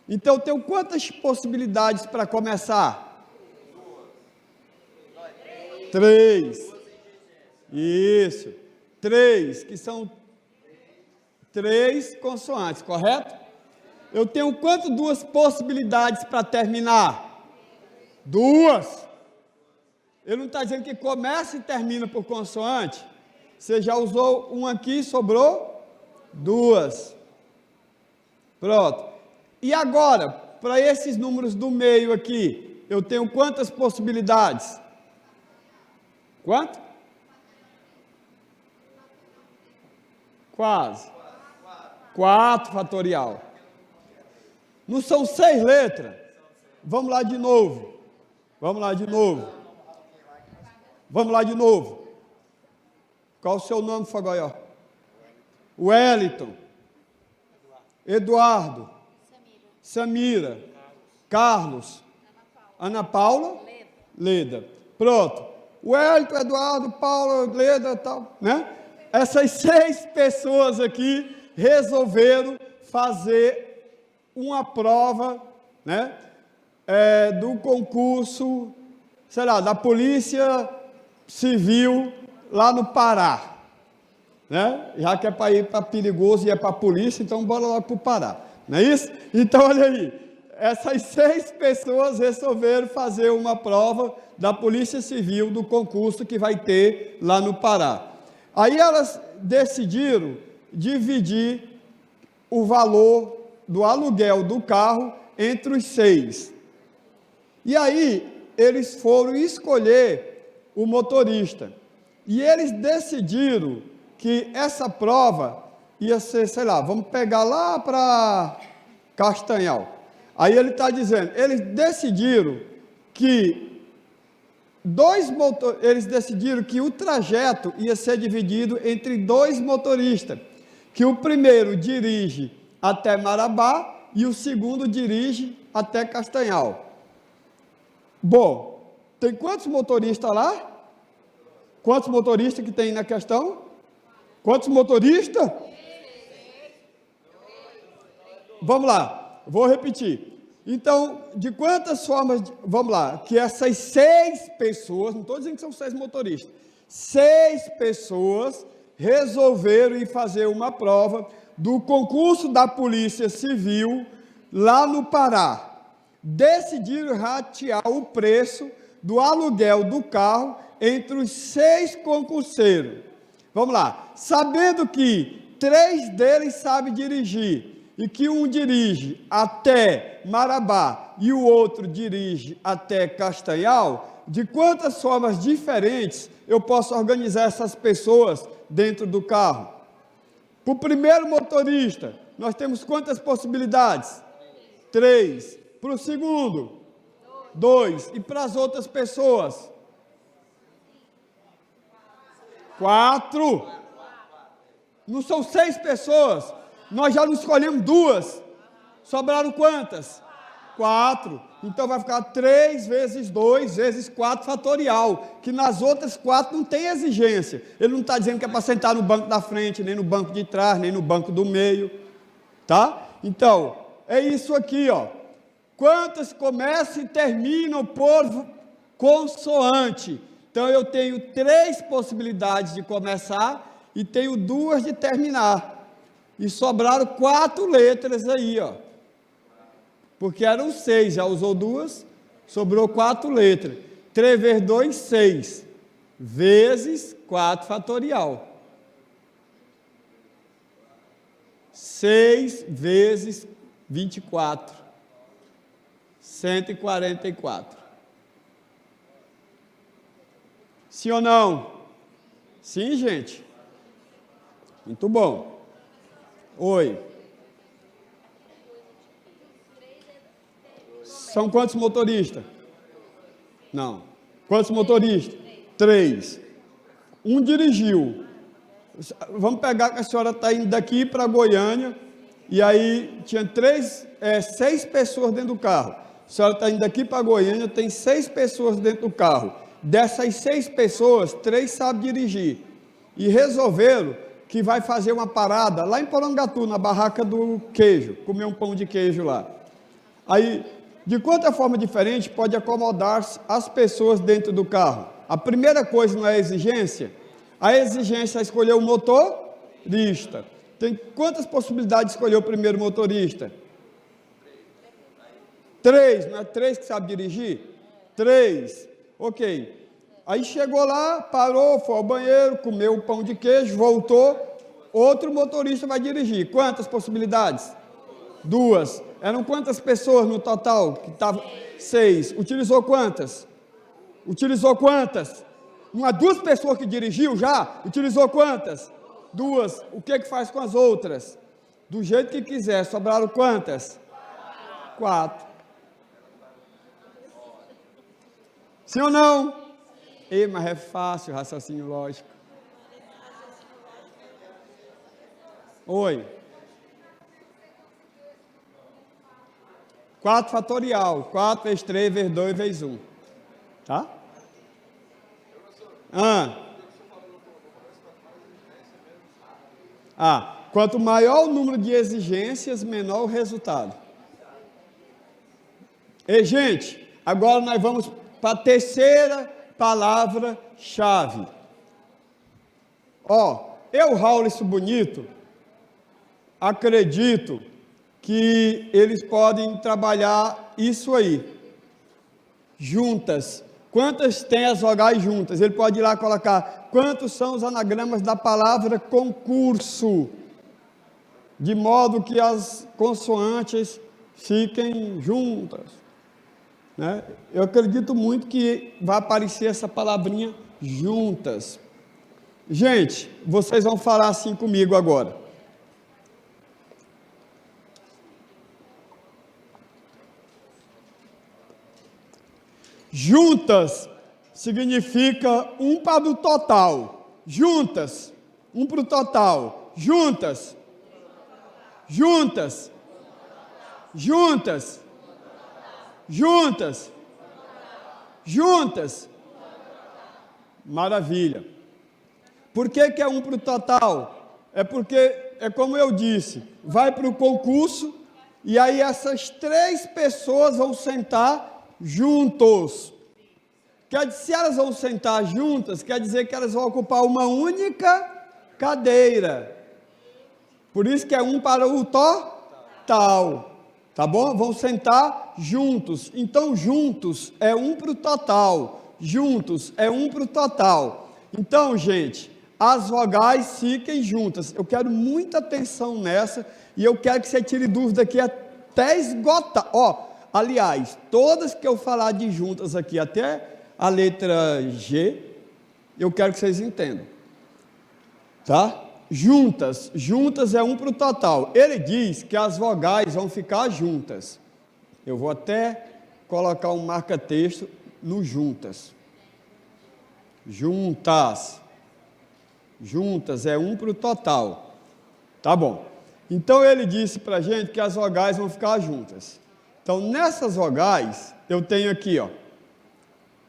Então, eu tenho quantas possibilidades para começar? 3. Isso. 3, que são 3 consoantes, correto? Eu tenho duas possibilidades para terminar? 2. Ele não está dizendo que começa e termina por consoante? Você já usou um aqui, sobrou 2. Pronto. E agora, para esses números do meio aqui, eu tenho quantas possibilidades? Quanto? Quase. 4 fatorial. Não são 6 letras? Vamos lá de novo. Vamos lá de novo. Vamos lá de novo. Qual o seu nome, Fagoió? Wellington. Eduardo. Samira. Carlos. Ana Paula. Leda. Pronto. Wellington, Eduardo, Paula, Leda, tal, né? Essas 6 pessoas aqui resolveram fazer uma prova, né? Do concurso, sei lá, da Polícia Civil lá no Pará, né? Já que é para ir para perigoso e é para a polícia, então bora logo para o Pará, não é isso? Então, olha aí, essas 6 pessoas resolveram fazer uma prova da Polícia Civil do concurso que vai ter lá no Pará. Aí elas decidiram dividir o valor do aluguel do carro entre os 6. E aí eles foram escolher o motorista. E eles decidiram que essa prova ia ser, sei lá, vamos pegar lá para Castanhal. Aí ele está dizendo, eles decidiram que o trajeto ia ser dividido entre 2 motoristas, que o primeiro dirige até Marabá e o segundo dirige até Castanhal. Bom, tem quantos motoristas lá? Quantos motoristas que tem na questão? Quantos motoristas? Vamos lá, vou repetir. Então, de quantas formas, vamos lá, que essas 6 pessoas, não estou dizendo que são 6 motoristas, 6 pessoas resolveram ir fazer uma prova do concurso da Polícia Civil lá no Pará. Decidiram ratear o preço do aluguel do carro entre os 6 concurseiros. Vamos lá, sabendo que 3 deles sabem dirigir, e que um dirige até Marabá e o outro dirige até Castanhal, de quantas formas diferentes eu posso organizar essas pessoas dentro do carro? Para o primeiro motorista, nós temos quantas possibilidades? 3. Para o segundo? 2. E para as outras pessoas? 4. Não são 6 pessoas? Nós já não escolhemos 2. Sobraram quantas? 4. Então vai ficar 3 vezes 2 vezes 4 fatorial, que nas outras 4 não tem exigência. Ele não está dizendo que é para sentar no banco da frente, nem no banco de trás, nem no banco do meio. Tá? Então, é isso aqui, ó. Quantas começam e terminam por consoante? Então eu tenho 3 possibilidades de começar e tenho 2 de terminar. E sobraram 4 letras aí, ó. Porque eram 6, já usou 2, sobrou 4 letras. 3 vezes 2, 6. Vezes 4 fatorial. 6 vezes 24. 144. Sim ou não? Sim, gente? Muito bom. Oi. São quantos motoristas? Não. Quantos motoristas? 3. Um dirigiu. Vamos pegar que a senhora está indo daqui para Goiânia, e aí tinha 6 pessoas dentro do carro. A senhora está indo daqui para Goiânia, tem 6 pessoas dentro do carro. Dessas 6 pessoas, 3 sabem dirigir. E resolveram que vai fazer uma parada lá em Porangatu, na barraca do queijo, comer um pão de queijo lá. Aí, de quanta forma diferente pode acomodar as pessoas dentro do carro? A primeira coisa não é exigência? A exigência é escolher o motorista. Tem quantas possibilidades de escolher o primeiro motorista? 3, não é 3 que sabe dirigir? 3, ok. Aí chegou lá, parou, foi ao banheiro, comeu o pão de queijo, voltou, outro motorista vai dirigir. Quantas possibilidades? 2. Eram quantas pessoas no total? Que tava 6. Utilizou quantas? Utilizou quantas? Não há 2 pessoas que dirigiu já? Utilizou quantas? 2. O que faz com as outras? Do jeito que quiser. Sobraram quantas? 4. Sim ou não? Ei, mas é fácil, raciocínio lógico. Oi. 4 fatorial. 4 vezes 3 vezes 2 vezes 1. Tá? Quanto maior o número de exigências, menor o resultado. E, gente, agora nós vamos para a terceira palavra-chave. Eu, Raulisson Bonito, acredito que eles podem trabalhar isso aí. Juntas. Quantas tem as vogais juntas? Ele pode ir lá colocar quantos são os anagramas da palavra concurso, de modo que as consoantes fiquem juntas. Né? Eu acredito muito que vai aparecer essa palavrinha juntas. Gente, vocês vão falar assim comigo agora. Juntas significa um para o total. Juntas, um para o total. Juntas. Juntas. Juntas. Juntas. Juntas. Maravilha. Por que é um para o total? É porque, é como eu disse, vai para o concurso e aí essas 3 pessoas vão sentar juntos. Se elas vão sentar juntas, quer dizer que elas vão ocupar uma única cadeira. Por isso que é um para o total. Tá bom? Vão sentar juntos. Então, juntos é um para o total. Juntos é um para o total. Então, gente, as vogais fiquem juntas. Eu quero muita atenção nessa e eu quero que você tire dúvida aqui até esgotar. Aliás, todas que eu falar de juntas aqui, até a letra G, eu quero que vocês entendam. Tá? Juntas é um para o total. Ele diz que as vogais vão ficar juntas. Eu vou até colocar um marca-texto no juntas. Juntas. Juntas é um para o total. Tá bom. Então ele disse para a gente que as vogais vão ficar juntas. Então nessas vogais, eu tenho aqui,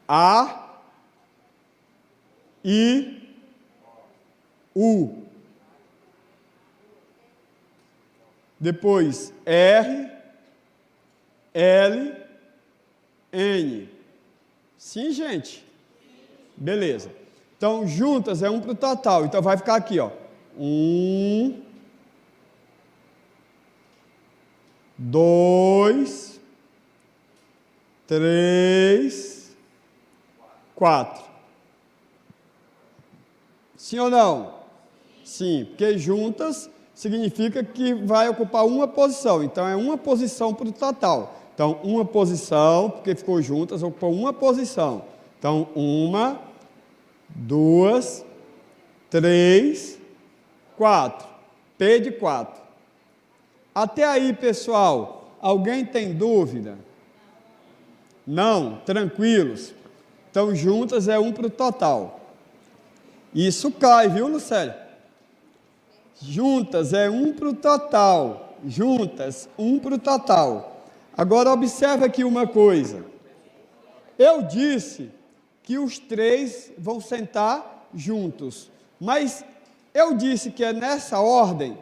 A, I, U. Depois R, L, N. Sim, gente? Beleza. Então, juntas é um para o total. Então, vai ficar aqui, 1, 2, 3, 4. Sim ou não? Sim, porque juntas significa que vai ocupar uma posição. Então, é uma posição para o total. Então, uma posição, porque ficou juntas, ocupou uma posição. Então, 1, 2, 3, 4. P de 4. Até aí, pessoal, alguém tem dúvida? Não? Tranquilos? Então, juntas é um para o total. Isso cai, viu, Lucélia? Juntas é um para o total. Juntas, um para o total. Agora, observe aqui uma coisa. Eu disse que os 3 vão sentar juntos. Mas eu disse que é nessa ordem.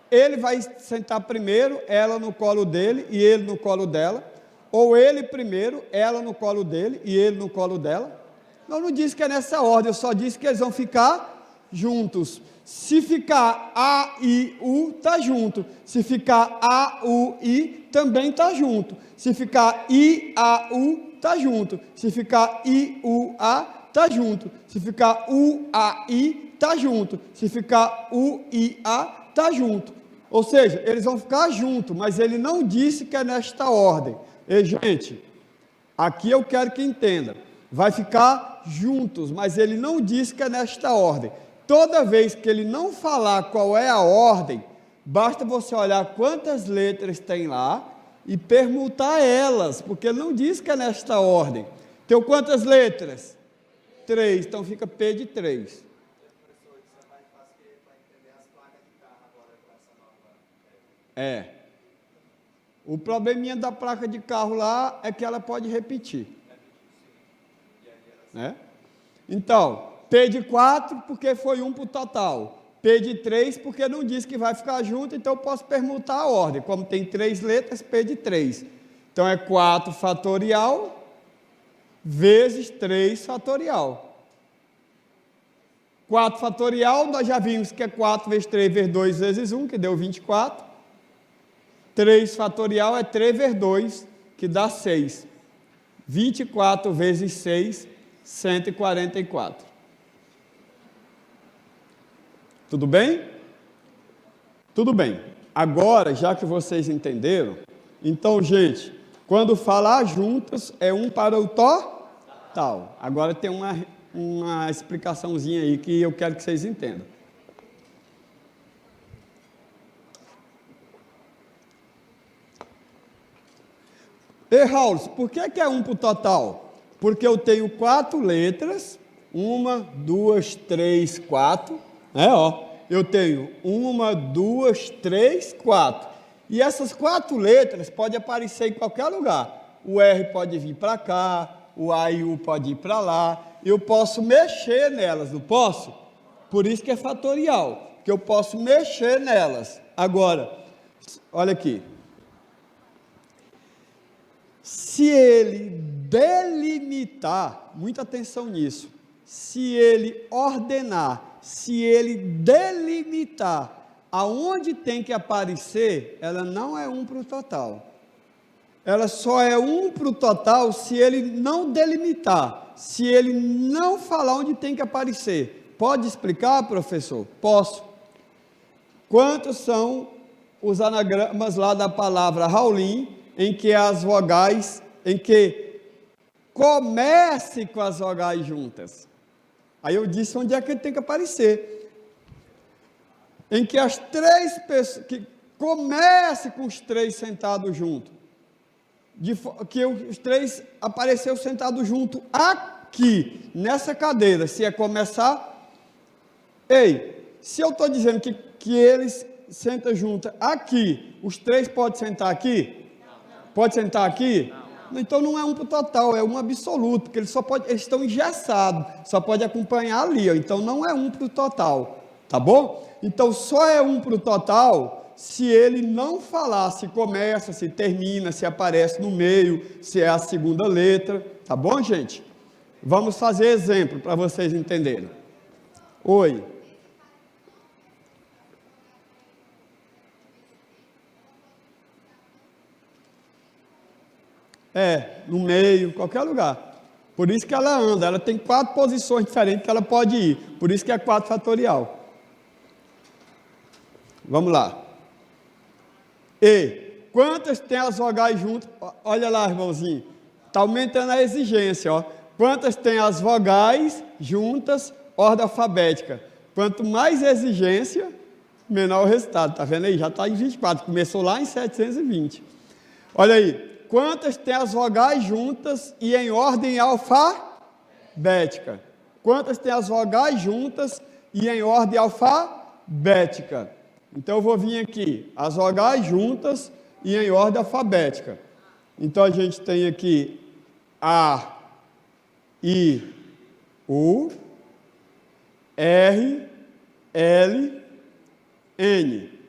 Ele vai sentar primeiro, ela no colo dele e ele no colo dela. Ou ele primeiro, ela no colo dele e ele no colo dela. Eu não disse que é nessa ordem, eu só disse que eles vão ficar juntos. Se ficar A, I, U, está junto. Se ficar A, U, I, também está junto. Se ficar I, A, U, está junto. Se ficar I, U, A, está junto. Se ficar U, A, I, está junto. Se ficar U, I, A, está junto. Ou seja, eles vão ficar juntos, mas ele não disse que é nesta ordem. E, gente, aqui eu quero que entenda. Vai ficar juntos, mas ele não disse que é nesta ordem. Toda vez que ele não falar qual é a ordem, basta você olhar quantas letras tem lá e permutar elas, porque ele não diz que é nesta ordem. Tem quantas letras? 3, então fica P de 3. O probleminha da placa de carro lá é que ela pode repetir. Né? Então, P de 4 porque foi 1 para o total. P de 3 porque não diz que vai ficar junto, então eu posso permutar a ordem. Como tem 3 letras, P de 3. Então é 4 fatorial vezes 3 fatorial. 4 fatorial, nós já vimos que é 4 vezes 3 vezes 2 vezes 1, que deu 24. 3 fatorial é 3 vezes 2, que dá 6. 24 vezes 6, 144. Tudo bem? Tudo bem. Agora, já que vocês entenderam, então, gente, quando falar juntas, é 1 para o total. Agora tem uma explicaçãozinha aí que eu quero que vocês entendam. E, Raul, por que é 1 para o total? Porque eu tenho 4 letras, 1, 2, 3, 4... eu tenho 1, 2, 3, 4. E essas 4 letras podem aparecer em qualquer lugar. O R pode vir para cá, o A e o U pode ir para lá. Eu posso mexer nelas, não posso? Por isso que é fatorial, que eu posso mexer nelas. Agora, olha aqui. Se ele delimitar, muita atenção nisso, se ele ordenar, se ele delimitar aonde tem que aparecer, ela não é 1 para o total. Ela só é 1 para o total se ele não delimitar, se ele não falar onde tem que aparecer. Pode explicar, professor? Posso. Quantos são os anagramas lá da palavra Raulim, em que as vogais, em que comece com as vogais juntas? Aí eu disse onde é que ele tem que aparecer. Em que as 3 pessoas, que comece com os 3 sentados juntos. Que os 3 apareceu sentados juntos aqui, nessa cadeira. Se é começar, se eu estou dizendo que eles sentam juntos aqui, os 3 podem sentar aqui? Pode sentar aqui? Não. Então não é 1 para o total, é 1 absoluto, porque eles estão engessados, só pode acompanhar ali, então não é 1 para o total, tá bom? Então só é 1 para o total se ele não falar se começa, se termina, se aparece no meio, se é a segunda letra, tá bom, gente? Vamos fazer exemplo para vocês entenderem. Oi. No meio, qualquer lugar. Por isso que ela anda, ela tem 4 posições diferentes que ela pode ir. Por isso que é 4 fatorial. Vamos lá. E, quantas tem as vogais juntas? Olha lá, irmãozinho. Está aumentando a exigência, ó. Quantas tem as vogais juntas, ordem alfabética. Quanto mais exigência, menor o resultado. Está vendo aí? Já está em 24. Começou lá em 720. Olha aí. Quantas tem as vogais juntas e em ordem alfabética? Quantas tem as vogais juntas e em ordem alfabética? Então, eu vou vir aqui, as vogais juntas e em ordem alfabética. Então, a gente tem aqui A, I, U, R, L, N.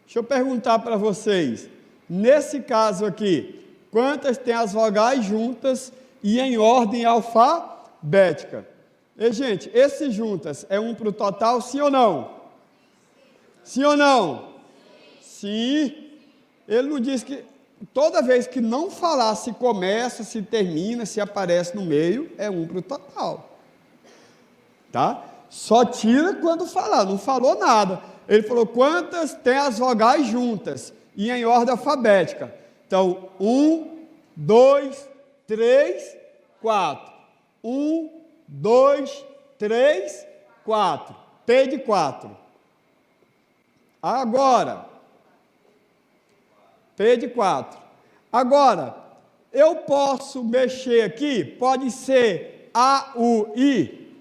Deixa eu perguntar para vocês. Nesse caso aqui, quantas tem as vogais juntas e em ordem alfabética? E, gente, esse juntas é 1 para o total, sim ou não? Sim ou não? Sim. Ele não diz que toda vez que não falar se começa, se termina, se aparece no meio, é 1 para o total. Tá? Só tira quando falar, não falou nada. Ele falou quantas tem as vogais juntas e em ordem alfabética. Então, 1, 2, 3, 4. 1, 2, 3, 4. P de 4. Agora, P de 4. Agora, eu posso mexer aqui? Pode ser A, U, I?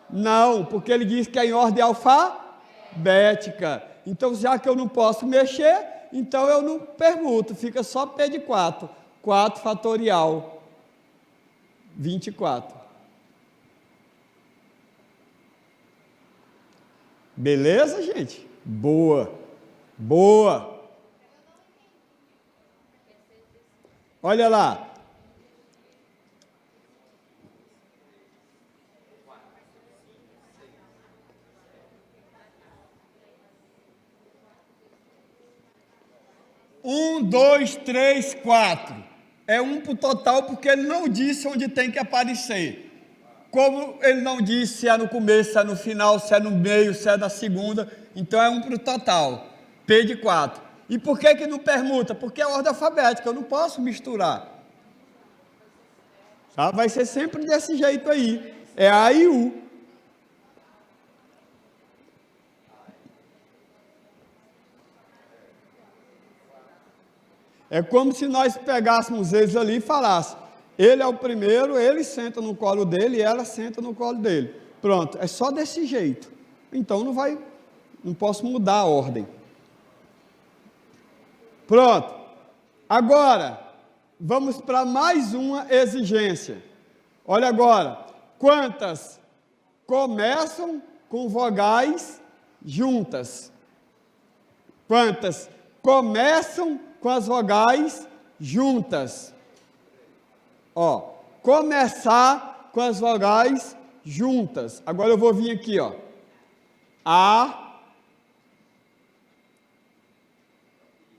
Não, porque ele diz que é em ordem alfabética. Então, já que eu não posso mexer, então eu não permuto, fica só P de 4. 4 fatorial, 24. Beleza, gente? Boa, boa. Olha lá. Um, dois, três, 4. É 1 para o total porque ele não disse onde tem que aparecer. Como ele não disse se é no começo, se é no final, se é no meio, se é na segunda, então é 1 para o total. P de 4. E por que não permuta? Porque é ordem alfabética, eu não posso misturar. Tá? Vai ser sempre desse jeito aí. É A e U. É como se nós pegássemos eles ali e falássemos, ele é o primeiro, ele senta no colo dele e ela senta no colo dele. Pronto, é só desse jeito. Então não posso mudar a ordem. Pronto. Agora, vamos para mais uma exigência. Olha agora, quantas começam com vogais juntas? Quantas começam com as vogais juntas? Ó, começar com as vogais juntas. Agora eu vou vir aqui, ó. A,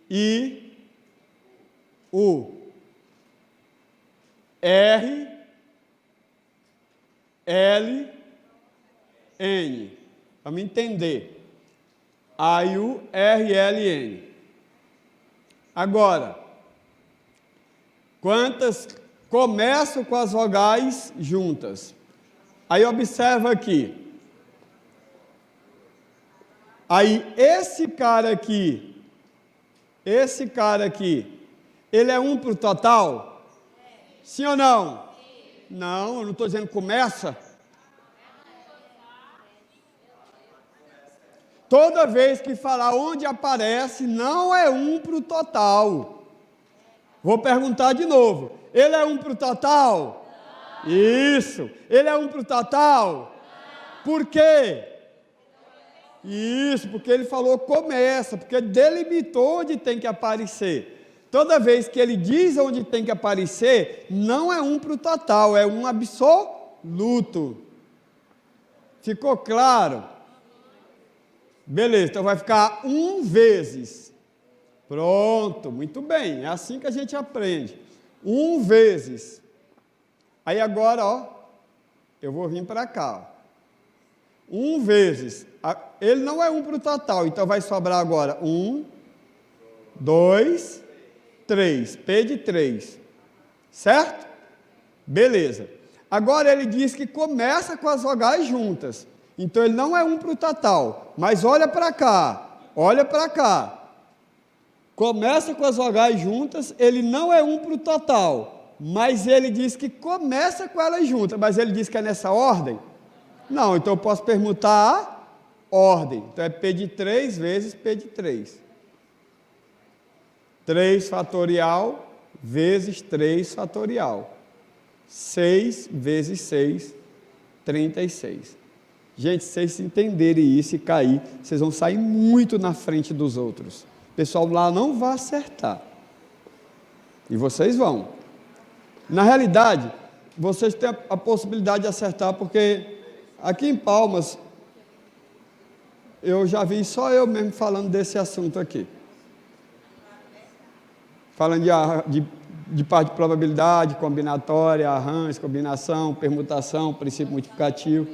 I, U, R, L, N. Vamos entender. A, I, U, R, L, N. Agora, quantas começam com as vogais juntas? Aí observa aqui. Aí esse cara aqui, ele é 1 para o total? Sim ou não? Não, eu não estou dizendo começa. Toda vez que falar onde aparece, não é 1 para o total. Vou perguntar de novo. Ele é 1 para o total? Não. Isso. Ele é 1 para o total? Não. Por quê? Isso, porque ele falou começa, porque delimitou onde tem que aparecer. Toda vez que ele diz onde tem que aparecer, não é 1 para o total, é 1 absoluto. Ficou claro? Beleza, então vai ficar 1 vezes. Pronto, muito bem, é assim que a gente aprende. 1 vezes. Aí agora, ó, eu vou vir para cá. 1 vezes. Ele não é 1 para o total, então vai sobrar agora 1, 2, 3. P de 3. Certo? Beleza. Agora ele diz que começa com as vogais juntas. Então ele não é 1 para o total. Mas olha para cá. Olha para cá. Começa com as vogais juntas, ele não é 1 para o total, mas ele diz que começa com elas juntas, mas ele diz que é nessa ordem? Não, então eu posso permutar a ordem. Então é P de 3 vezes P de 3. 3 fatorial vezes 3 fatorial. 6 vezes 6, 36. Gente, se vocês entenderem isso e cair, vocês vão sair muito na frente dos outros. O pessoal lá não vai acertar. E vocês vão. Na realidade, vocês têm a possibilidade de acertar porque Aqui em Palmas, eu já vi só eu mesmo falando desse assunto aqui. Falando de parte de probabilidade, combinatória, arranjo, combinação, permutação, princípio multiplicativo.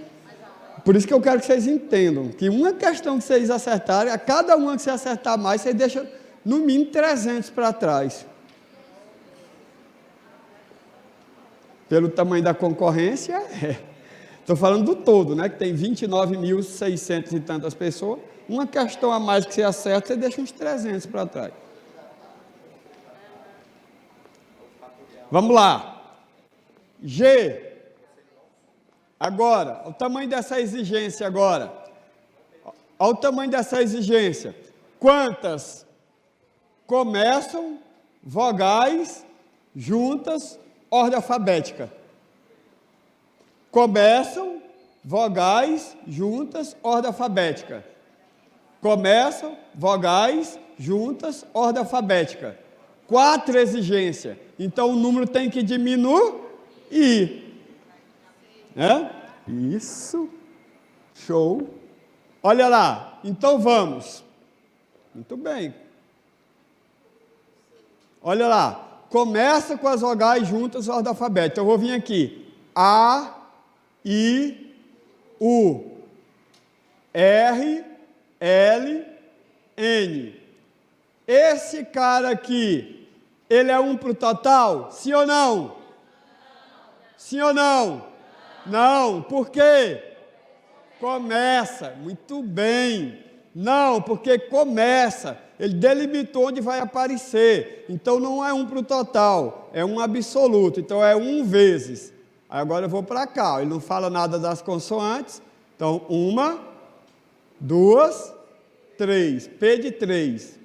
Por isso que eu quero que vocês entendam que uma questão que vocês acertarem, a cada uma que você acertar mais, você deixa no mínimo 300 para trás. Pelo tamanho da concorrência, Estou falando do todo, né? Que tem 29.600 e tantas pessoas. Uma questão a mais que você acerta, você deixa uns 300 para trás. Vamos lá. G. Agora, o tamanho dessa exigência agora. Olha o tamanho dessa exigência. Quantas começam vogais juntas, ordem alfabética? Começam vogais juntas, ordem alfabética. Começam vogais juntas, ordem alfabética. 4 exigências. Então o número tem que diminuir. Isso. Show. Olha lá. Então vamos. Muito bem. Olha lá. Começa com as vogais juntas, ordem alfabética. Então eu vou vir aqui. A, I, U, R, L, N. Esse cara aqui, ele é 1 para o total? Sim ou não? Sim ou não? Não. Por quê? Começa. Muito bem. Não, porque começa. Ele delimitou onde vai aparecer. Então não é 1 para o total, é 1 absoluto. Então é 1 vezes. Agora eu vou para cá. Ele não fala nada das consoantes. Então 1, 2, 3. P de 3.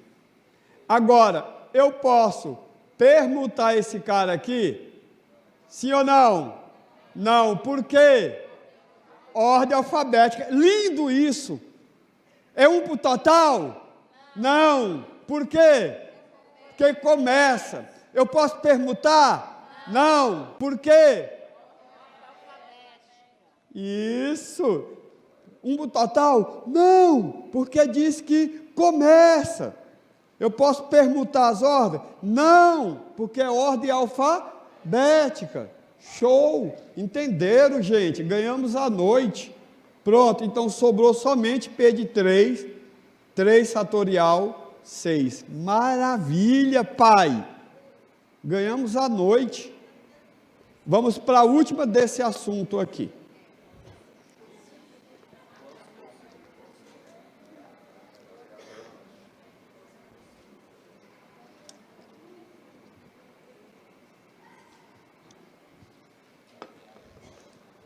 Agora, eu posso permutar esse cara aqui? Sim ou não? Não. Por quê? Ordem alfabética. Lindo isso. É 1 para o total? Não. Por quê? Porque começa. Eu posso permutar? Não. Por quê? Isso. 1 para o total? Não. Porque diz que começa. Eu posso permutar as ordens? Não. Porque é ordem alfabética. Show. Entenderam, gente? Ganhamos a noite. Pronto, então sobrou somente P de 3, 3 fatorial, 6. Maravilha, pai! Ganhamos a noite. Vamos para a última desse assunto aqui.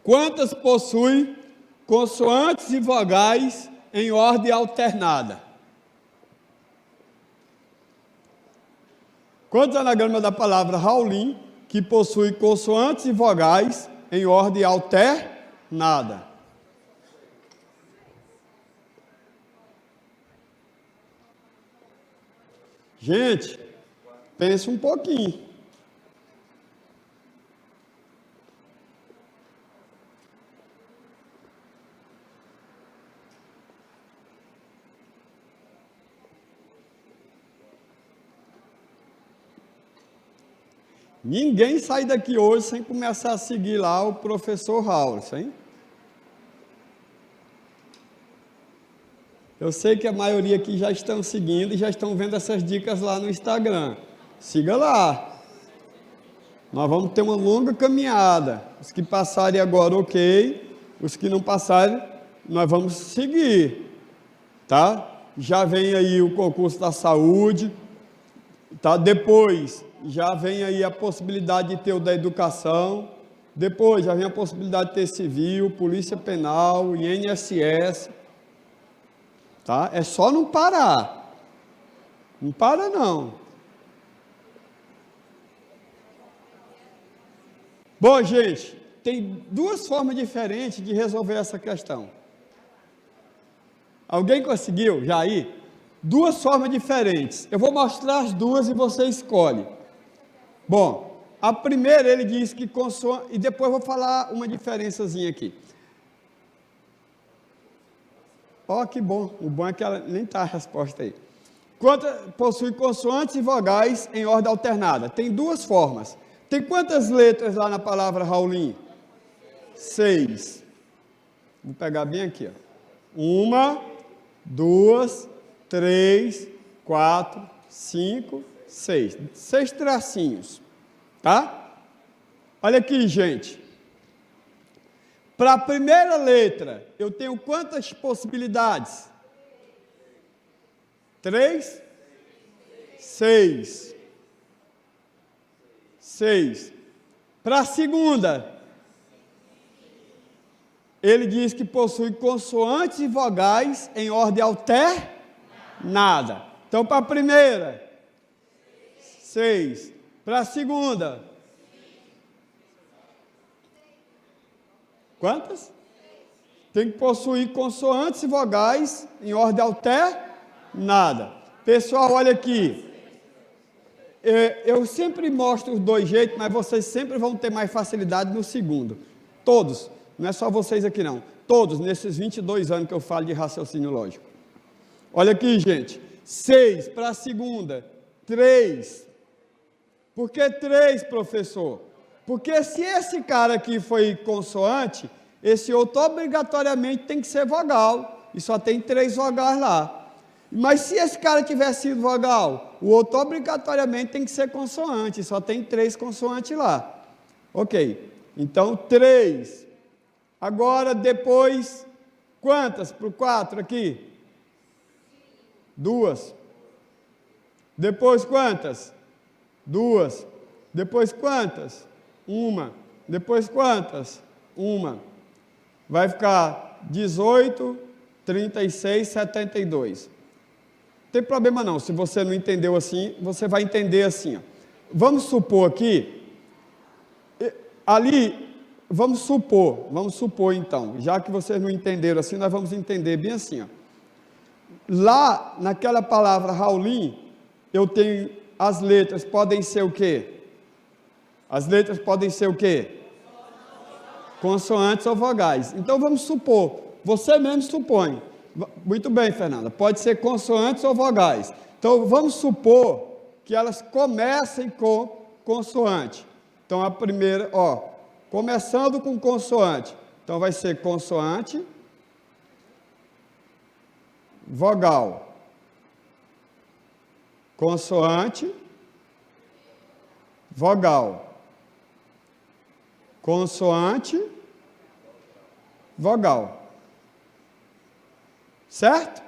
Quantas possuem consoantes e vogais em ordem alternada? Quantos anagramas da palavra Raulin que possui consoantes e vogais em ordem alternada? Gente, pense um pouquinho. Ninguém sai daqui hoje sem começar a seguir lá o professor Raul, hein? Eu sei que a maioria aqui já estão seguindo e já estão vendo essas dicas lá no Instagram. Siga lá. Nós vamos ter uma longa caminhada. Os que passarem agora, ok. Os que não passarem, nós vamos seguir. Tá? Já vem aí o concurso da saúde. Tá? Depois já vem aí a possibilidade de ter o da educação, depois já vem a possibilidade de ter civil, polícia penal, INSS, tá? É só não parar, não para não. Bom, gente, tem 2 formas diferentes de resolver essa questão. Alguém conseguiu já aí? 2 formas diferentes. Eu vou mostrar as 2 e você escolhe. Bom, a primeira ele diz que consoante, e depois eu vou falar uma diferençazinha aqui. Ó, que bom. O bom é que ela nem está a resposta aí. Possui consoantes e vogais em ordem alternada. Tem duas formas. Tem quantas letras lá na palavra Raulinho? 6. Vou pegar bem aqui, ó. 1, 2, 3, 4, 5, 6. 6 tracinhos, tá? Olha aqui, gente. Para a primeira letra, eu tenho quantas possibilidades? 3? 6. 6. Para a segunda, ele diz que possui consoantes e vogais em ordem alternada. Então, para a primeira, 6. Para a segunda, quantas? Tem que possuir consoantes e vogais em ordem alternada. Pessoal, olha aqui. Eu sempre mostro os dois jeitos, mas vocês sempre vão ter mais facilidade no segundo. Todos. Não é só vocês aqui não. Todos, nesses 22 anos que eu falo de raciocínio lógico. Olha aqui, gente. 6 para a segunda. 3. Por que 3, professor? Porque se esse cara aqui foi consoante, esse outro obrigatoriamente tem que ser vogal. E só tem 3 vogais lá. Mas se esse cara tivesse sido vogal, o outro obrigatoriamente tem que ser consoante. Só tem 3 consoantes lá. Ok. Então, 3. Agora, depois, quantas para o 4 aqui? 2. Depois, quantas? 2. Depois, quantas? 1. Depois, quantas? 1. Vai ficar 18, 36, 72. Não tem problema não, se você não entendeu assim, você vai entender assim. Ó. Vamos supor aqui, ali, vamos supor então, já que vocês não entenderam assim, nós vamos entender bem assim. Ó. Lá, naquela palavra Raulim, eu tenho, as letras podem ser o quê? As letras podem ser o quê? Consoantes ou vogais. Então vamos supor, você mesmo supõe. Muito bem, Fernanda, pode ser consoantes ou vogais. Então vamos supor que elas comecem com consoante. Então a primeira, ó, começando com consoante. Então vai ser consoante, vogal. Consoante, vogal. Consoante, vogal. Certo?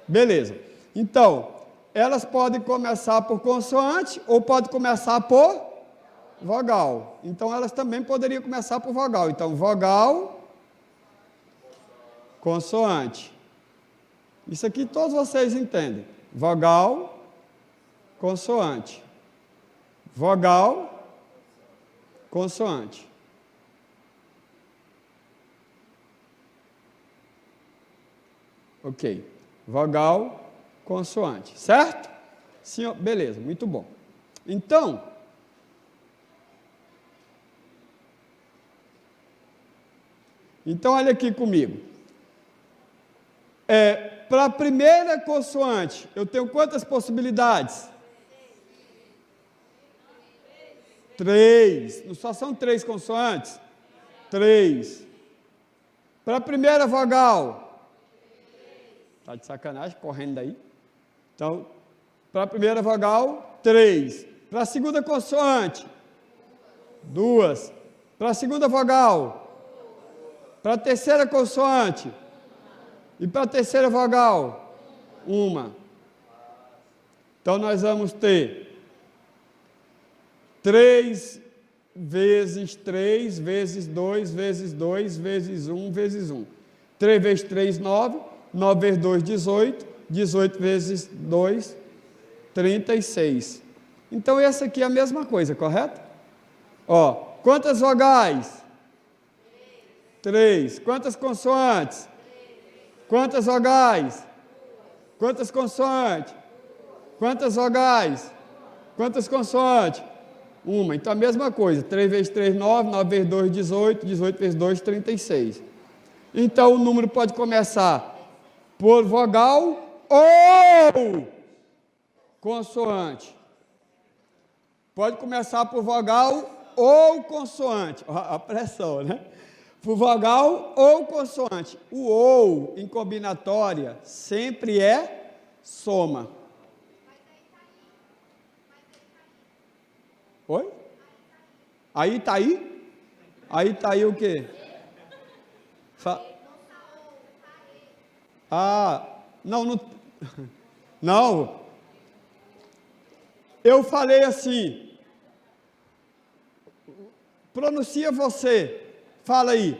Beleza. Então, elas podem começar por consoante ou podem começar por vogal. Então, elas também poderiam começar por vogal. Então, vogal, consoante. Isso aqui todos vocês entendem. Vogal, consoante. Vogal, consoante. Ok. Vogal, consoante. Certo? Sim, beleza, muito bom. Então, olha aqui comigo. Para a primeira consoante, eu tenho quantas possibilidades? 3. Não só são 3 consoantes? 3. Para a primeira vogal? Está de sacanagem, correndo daí. Então, para a primeira vogal, 3. Para a segunda consoante, 2. Para a segunda vogal, para a terceira consoante, e para a terceira vogal, 1. Então, nós vamos ter 3 vezes 3, vezes 2, vezes 2, vezes 1, vezes 1. 3 vezes 3, 9. 9 vezes 2, 18. 18 vezes 2, 36. Então, essa aqui é a mesma coisa, correto? Ó, quantas vogais? 3. Quantas consoantes? Quantas vogais? Quantas consoantes? Quantas vogais? Quantas consoantes? 1. Então, a mesma coisa. 3 vezes 3, 9. 9 vezes 2, 18. 18 vezes 2, 36. Então, o número pode começar por vogal ou consoante. Pode começar por vogal ou consoante. A pressão, né? Por vogal ou consoante. O ou em combinatória sempre é soma. Oi? Aí tá aí? Aí tá aí o quê? Não. Não. Eu falei assim. Pronuncia você. Fala aí.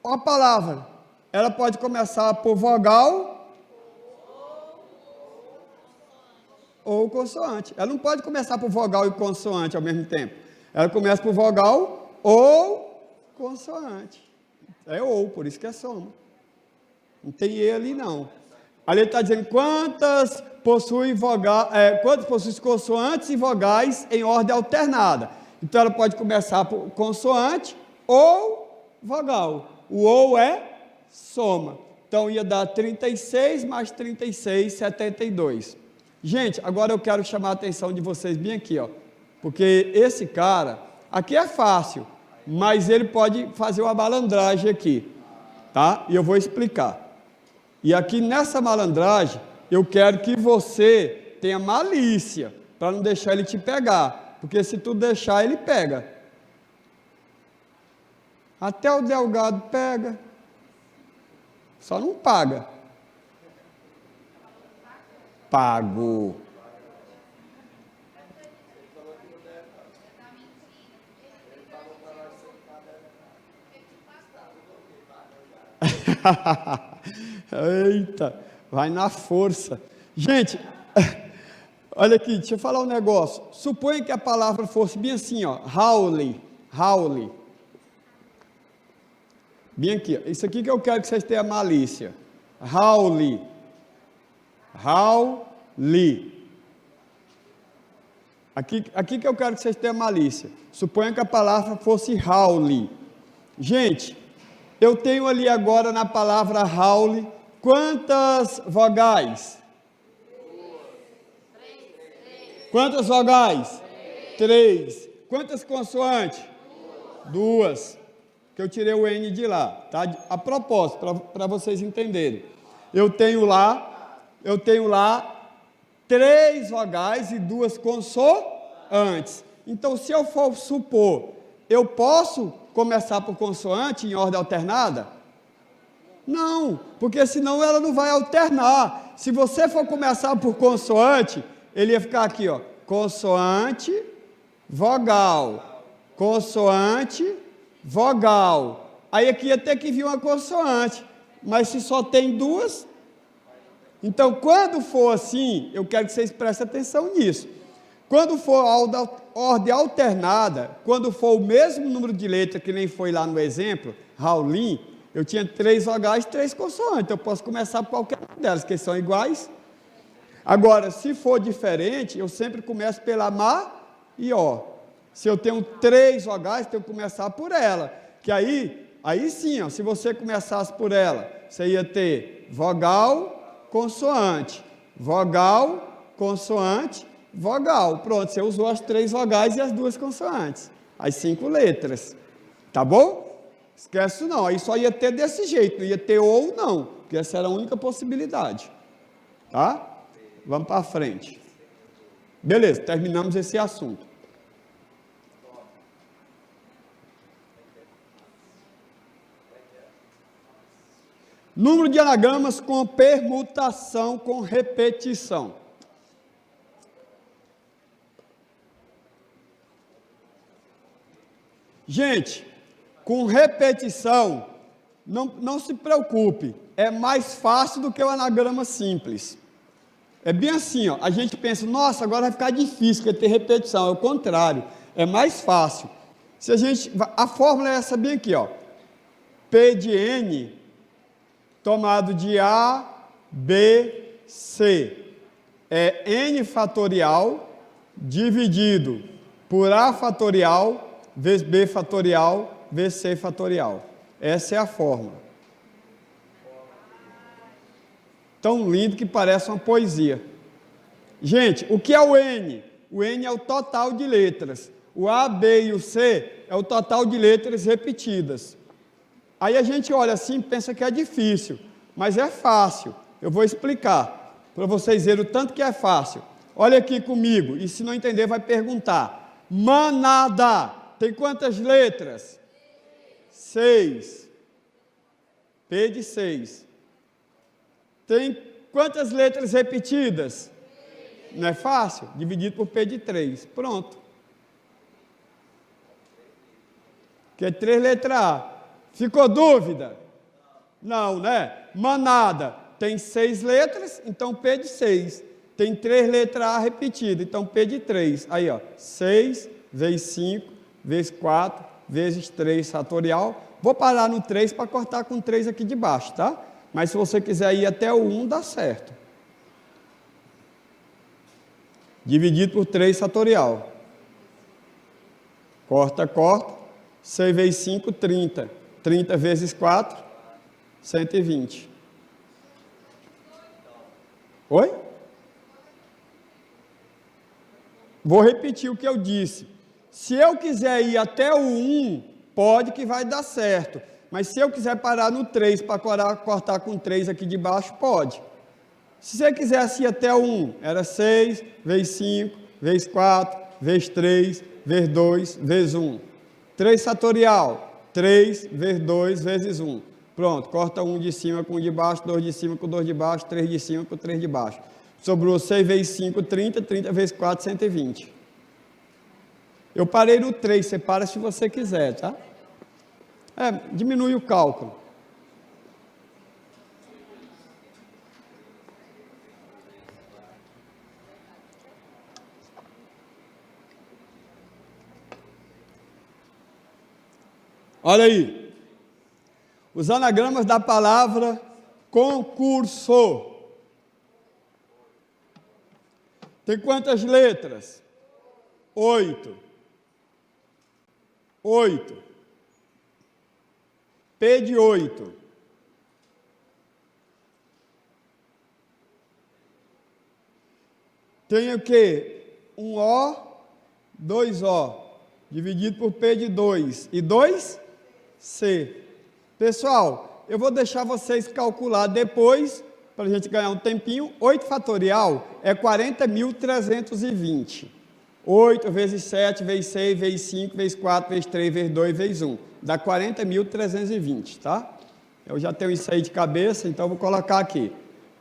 Uma palavra. Ela pode começar por vogal ou consoante. Ela não pode começar por vogal e consoante ao mesmo tempo. Ela começa por vogal ou consoante. É ou, por isso que é soma. Não tem E ali não. Ali ele está dizendo quantas possuem consoantes e vogais em ordem alternada. Então ela pode começar por consoante ou vogal. O ou é soma. Então ia dar 36 mais 36, 72. Gente, agora eu quero chamar a atenção de vocês bem aqui, ó. Porque esse cara, aqui é fácil, mas ele pode fazer uma malandragem aqui, tá? E eu vou explicar. E aqui nessa malandragem, eu quero que você tenha malícia, para não deixar ele te pegar, porque se tu deixar, ele pega. Até o Delgado pega, só não paga. Pago. Eita, vai na força. Gente, olha aqui, deixa eu falar um negócio. Suponha que a palavra fosse bem assim, ó, Rauli. Bem aqui, isso aqui que eu quero que vocês tenham malícia. Rauli. Aqui que eu quero que vocês tenham malícia. Suponha que a palavra fosse Rauli. Gente, eu tenho ali agora na palavra Rauli, quantas vogais? Quantas vogais? 3. Quantas consoantes? 2. Que eu tirei o N de lá, tá? A propósito, para vocês entenderem. Eu tenho lá 3 vogais e 2 consoantes. Então, se eu for supor, eu posso começar por consoante em ordem alternada? Não, porque senão ela não vai alternar. Se você for começar por consoante, ele ia ficar aqui, ó, consoante, vogal, consoante, vogal. Aí aqui ia ter que vir uma consoante, mas se só tem 2, então quando for assim, eu quero que vocês prestem atenção nisso. Quando for ordem alternada, quando for o mesmo número de letras que nem foi lá no exemplo, Raulim, eu tinha 3 vogais e 3 consoantes, eu posso começar por qualquer uma delas, que são iguais. Agora, se for diferente, eu sempre começo pela Ma e Ó. Se eu tenho 3 vogais, tenho que começar por ela, que aí sim, ó, se você começasse por ela, você ia ter vogal, consoante, vogal, consoante, vogal. Pronto, você usou as 3 vogais e as 2 consoantes, as 5 letras, tá bom? Esquece isso não, aí só ia ter desse jeito, não ia ter ou não, porque essa era a única possibilidade, tá? Vamos para frente. Beleza, terminamos esse assunto. Número de anagramas com permutação com repetição. Gente, com repetição, não se preocupe, é mais fácil do que o anagrama simples. É bem assim, ó, a gente pensa, nossa, agora vai ficar difícil, porque ter repetição, é o contrário, é mais fácil. A fórmula é essa bem aqui, ó, P de N, tomado de A, B, C, é N fatorial, dividido por A fatorial, vezes B fatorial, vezes C fatorial. Essa é a fórmula. tão lindo que parece uma poesia. Gente, o que é o N? O N é o total de letras. O A, B e o C é o total de letras repetidas. Aí a gente olha assim e pensa que é difícil, mas é fácil. Eu vou explicar para vocês verem o tanto que é fácil. Olha aqui comigo, e se não entender vai perguntar. Manada, tem quantas letras? 6. P de 6. Tem quantas letras repetidas? Não é fácil? Dividido por P de 3. Pronto. Que é 3 letras A. Ficou dúvida? Não, né? Manada tem 6 letras, então P de 6. Tem 3 letras A repetidas, então P de 3. Aí, ó, 6 vezes 5 vezes 4 vezes 3 fatorial. Vou parar no 3 para cortar com 3 aqui de baixo, tá? Mas se você quiser ir até o 1, dá certo. Dividido por 3 fatorial. Corta, corta. 6 vezes 5, 30. 30 vezes 4, 120. Oi? Vou repetir o que eu disse. Se eu quiser ir até o 1, pode que vai dar certo. Mas se eu quiser parar no 3 para cortar com 3 aqui de baixo, pode. Se você quisesse ir até o 1, era 6 vezes 5, vezes 4, vezes 3, vezes 2, vezes 1. 3 fatorial. 3 vezes 2 vezes 1. Pronto, corta 1 de cima com 1 de baixo, 2 de cima com 2 de baixo, 3 de cima com 3 de baixo. Sobrou 6 vezes 5, 30, 30 vezes 4, 120. Eu parei no 3, você para se você quiser, tá? Diminui o cálculo. Olha aí. Os anagramas da palavra concurso. Tem quantas letras? 8. 8. P de 8. Tem o quê? Um O, 2 O, dividido por P de 2. E 2? C. Pessoal, eu vou deixar vocês calcular depois, para a gente ganhar um tempinho. 8 fatorial é 40.320. 8 vezes 7, vezes 6, vezes 5, vezes 4, vezes 3, vezes 2, vezes 1. Dá 40.320, tá? Eu já tenho isso aí de cabeça, então vou colocar aqui.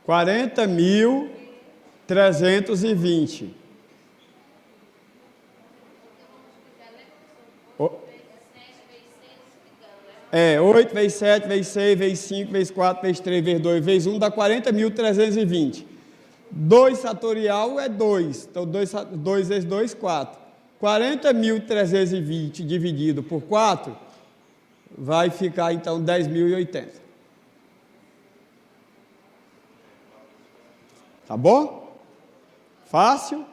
40.320. 8 vezes 7, vezes 6, vezes 5, vezes 4, vezes 3, vezes 2, vezes 1, dá 40.320. 2 fatorial é 2, então 2 vezes 2, 4. 40.320 dividido por 4, vai ficar então 10.080. Tá bom? Fácil?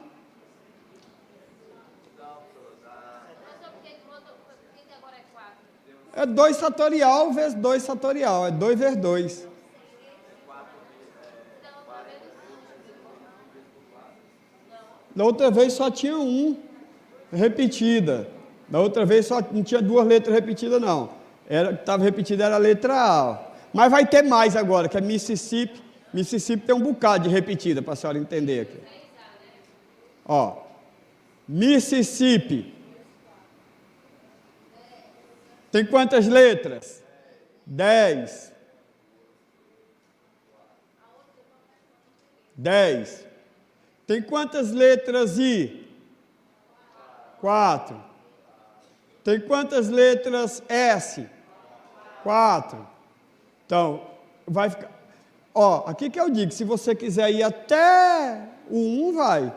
É 2 fatorial vezes 2 fatorial, é 2 vezes 2. Da outra vez só tinha 1 repetida. Da outra vez só não tinha 2 letras repetidas, não. Estava repetida era a letra A. Mas vai ter mais agora, que é Mississippi. Mississippi tem um bocado de repetida, para a senhora entender aqui. Ó, Mississippi. Tem quantas letras? 10. 10. Tem quantas letras I? 4. Tem quantas letras S? 4. Então, vai ficar... Ó, aqui que eu digo, se você quiser ir até o 1, vai.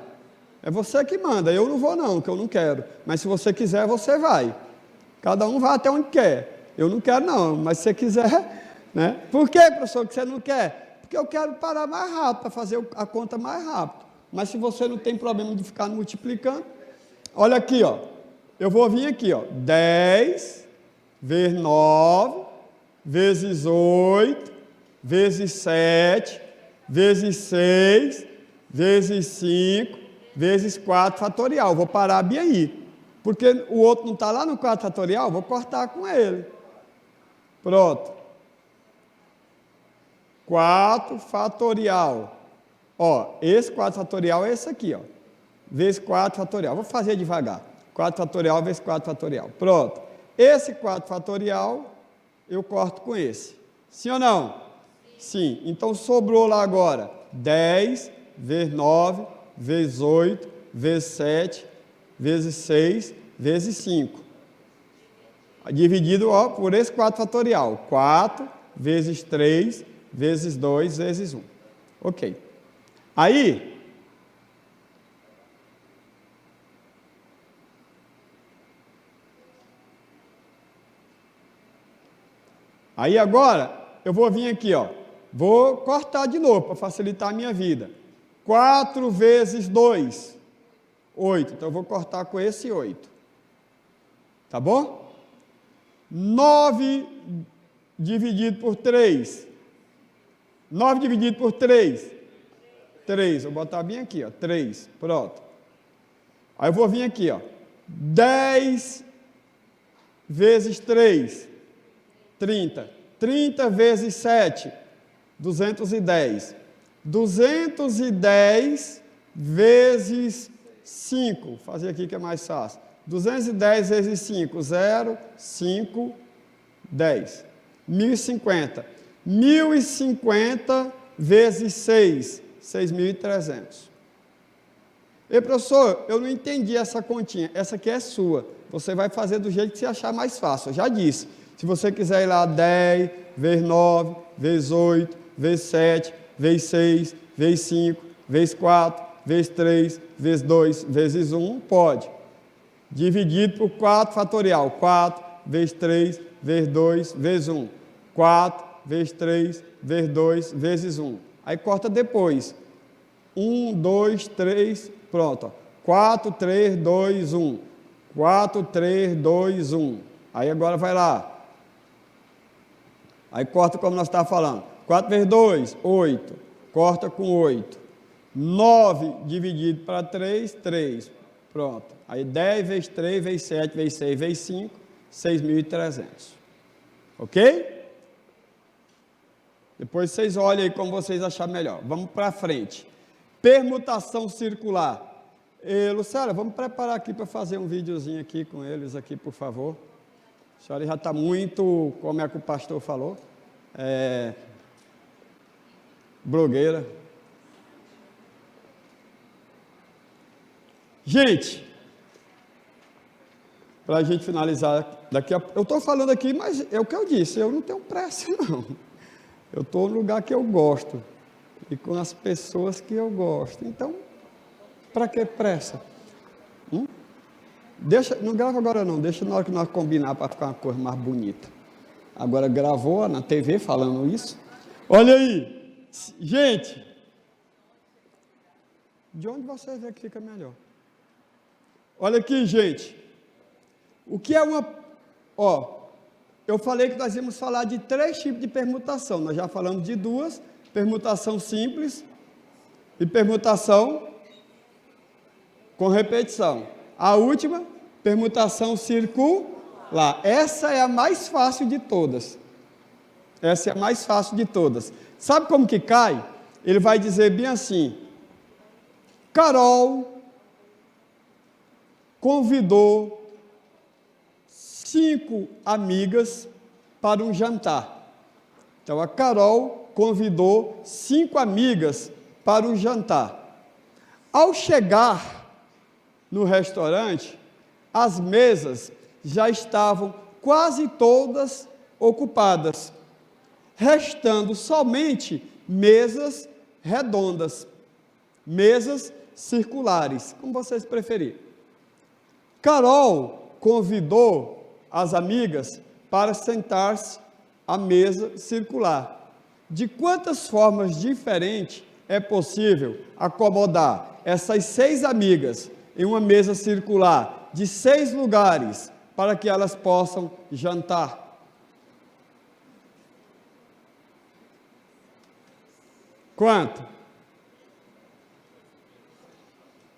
É você que manda, eu não vou não, que eu não quero. Mas se você quiser, você vai. Cada um vai até onde quer. Eu não quero não, mas se você quiser, né? Por que, professor, que você não quer? Porque eu quero parar mais rápido, para fazer a conta mais rápido. Mas se você não tem problema de ficar multiplicando, olha aqui, ó. Eu vou vir aqui, ó. 10 vezes 9 vezes 8 vezes 7 vezes 6, vezes 5, vezes 4 fatorial. Vou parar bem aí. Porque o outro não está lá no 4 fatorial, vou cortar com ele. Pronto. 4 fatorial. Ó, esse 4 fatorial é esse aqui, ó. Vezes 4 fatorial. Vou fazer devagar. 4 fatorial vezes 4 fatorial. Pronto. Esse 4 fatorial, eu corto com esse. Sim ou não? Sim. Então, sobrou lá agora 10 vezes 9, vezes 8, vezes 7, vezes 6, vezes 5. Dividido por esse 4 fatorial. 4 vezes 3, vezes 2, vezes 1. Ok. Aí, agora, eu vou vir aqui, ó. Vou cortar de novo, para facilitar a minha vida. 4 vezes 2, 8. Então, eu vou cortar com esse 8. Tá bom? 9 dividido por 3. 9 dividido por 3. 3. Vou botar bem aqui, ó. 3. Pronto. Aí eu vou vir aqui, ó. 10 vezes 3. 30. 30 vezes 7. 210. 210 vezes 5. Vou fazer aqui que é mais fácil. 210 vezes 5. 0, 5, 10. 1050. 1050 vezes 6. 6.300. Ei, professor, eu não entendi essa continha. Essa aqui é sua. Você vai fazer do jeito que você achar mais fácil. Eu já disse. Se você quiser ir lá 10, vezes 9, vezes 8, vezes 7, vezes 6, vezes 5, vezes 4, vezes 3, vezes 2, vezes 1, pode. Dividido por 4 fatorial. 4 vezes 3, vezes 2, vezes 1. 4 vezes 3, vezes 2, vezes 1. Aí corta depois. 1, 2, 3, pronto. 4, 3, 2, 1. 4, 3, 2, 1. Aí agora vai lá. Aí corta como nós estávamos falando. 4 vezes 2, 8. Corta com 8. 9 dividido para 3, 3. Pronto. Aí 10 vezes 3, vezes 7, vezes 6, vezes 5, 6.300. Ok? Depois vocês olhem aí como vocês acharem melhor. Vamos para frente. Permutação circular. Lucélia, vamos preparar aqui para fazer um videozinho aqui com eles aqui, por favor. A senhora já está muito, como é que o pastor falou, blogueira. Gente, para a gente finalizar daqui a pouco, eu estou falando aqui, mas é o que eu disse, eu não tenho pressa não. Eu estou no lugar que eu gosto e com as pessoas que eu gosto. Então, para que pressa? Deixa, não grava agora não, deixa na hora que nós combinar para ficar uma coisa mais bonita. Agora gravou na TV falando isso. Olha aí, gente, de onde você vê que fica melhor? Olha aqui, gente, o que é uma... eu falei que nós íamos falar de 3 tipos de permutação, nós já falamos de 2, permutação simples e permutação com repetição. A última, permutação circular. Essa é a mais fácil de todas. Essa é a mais fácil de todas. Sabe como que cai? Ele vai dizer bem assim: Carol convidou 5 amigas para um jantar. Então, a Carol convidou 5 amigas para um jantar. Ao chegar no restaurante, as mesas já estavam quase todas ocupadas, restando somente mesas redondas, mesas circulares, como vocês preferirem. Carol convidou as amigas para sentar-se à mesa circular. De quantas formas diferentes é possível acomodar essas 6 amigas em uma mesa circular de 6 lugares para que elas possam jantar? Quanto?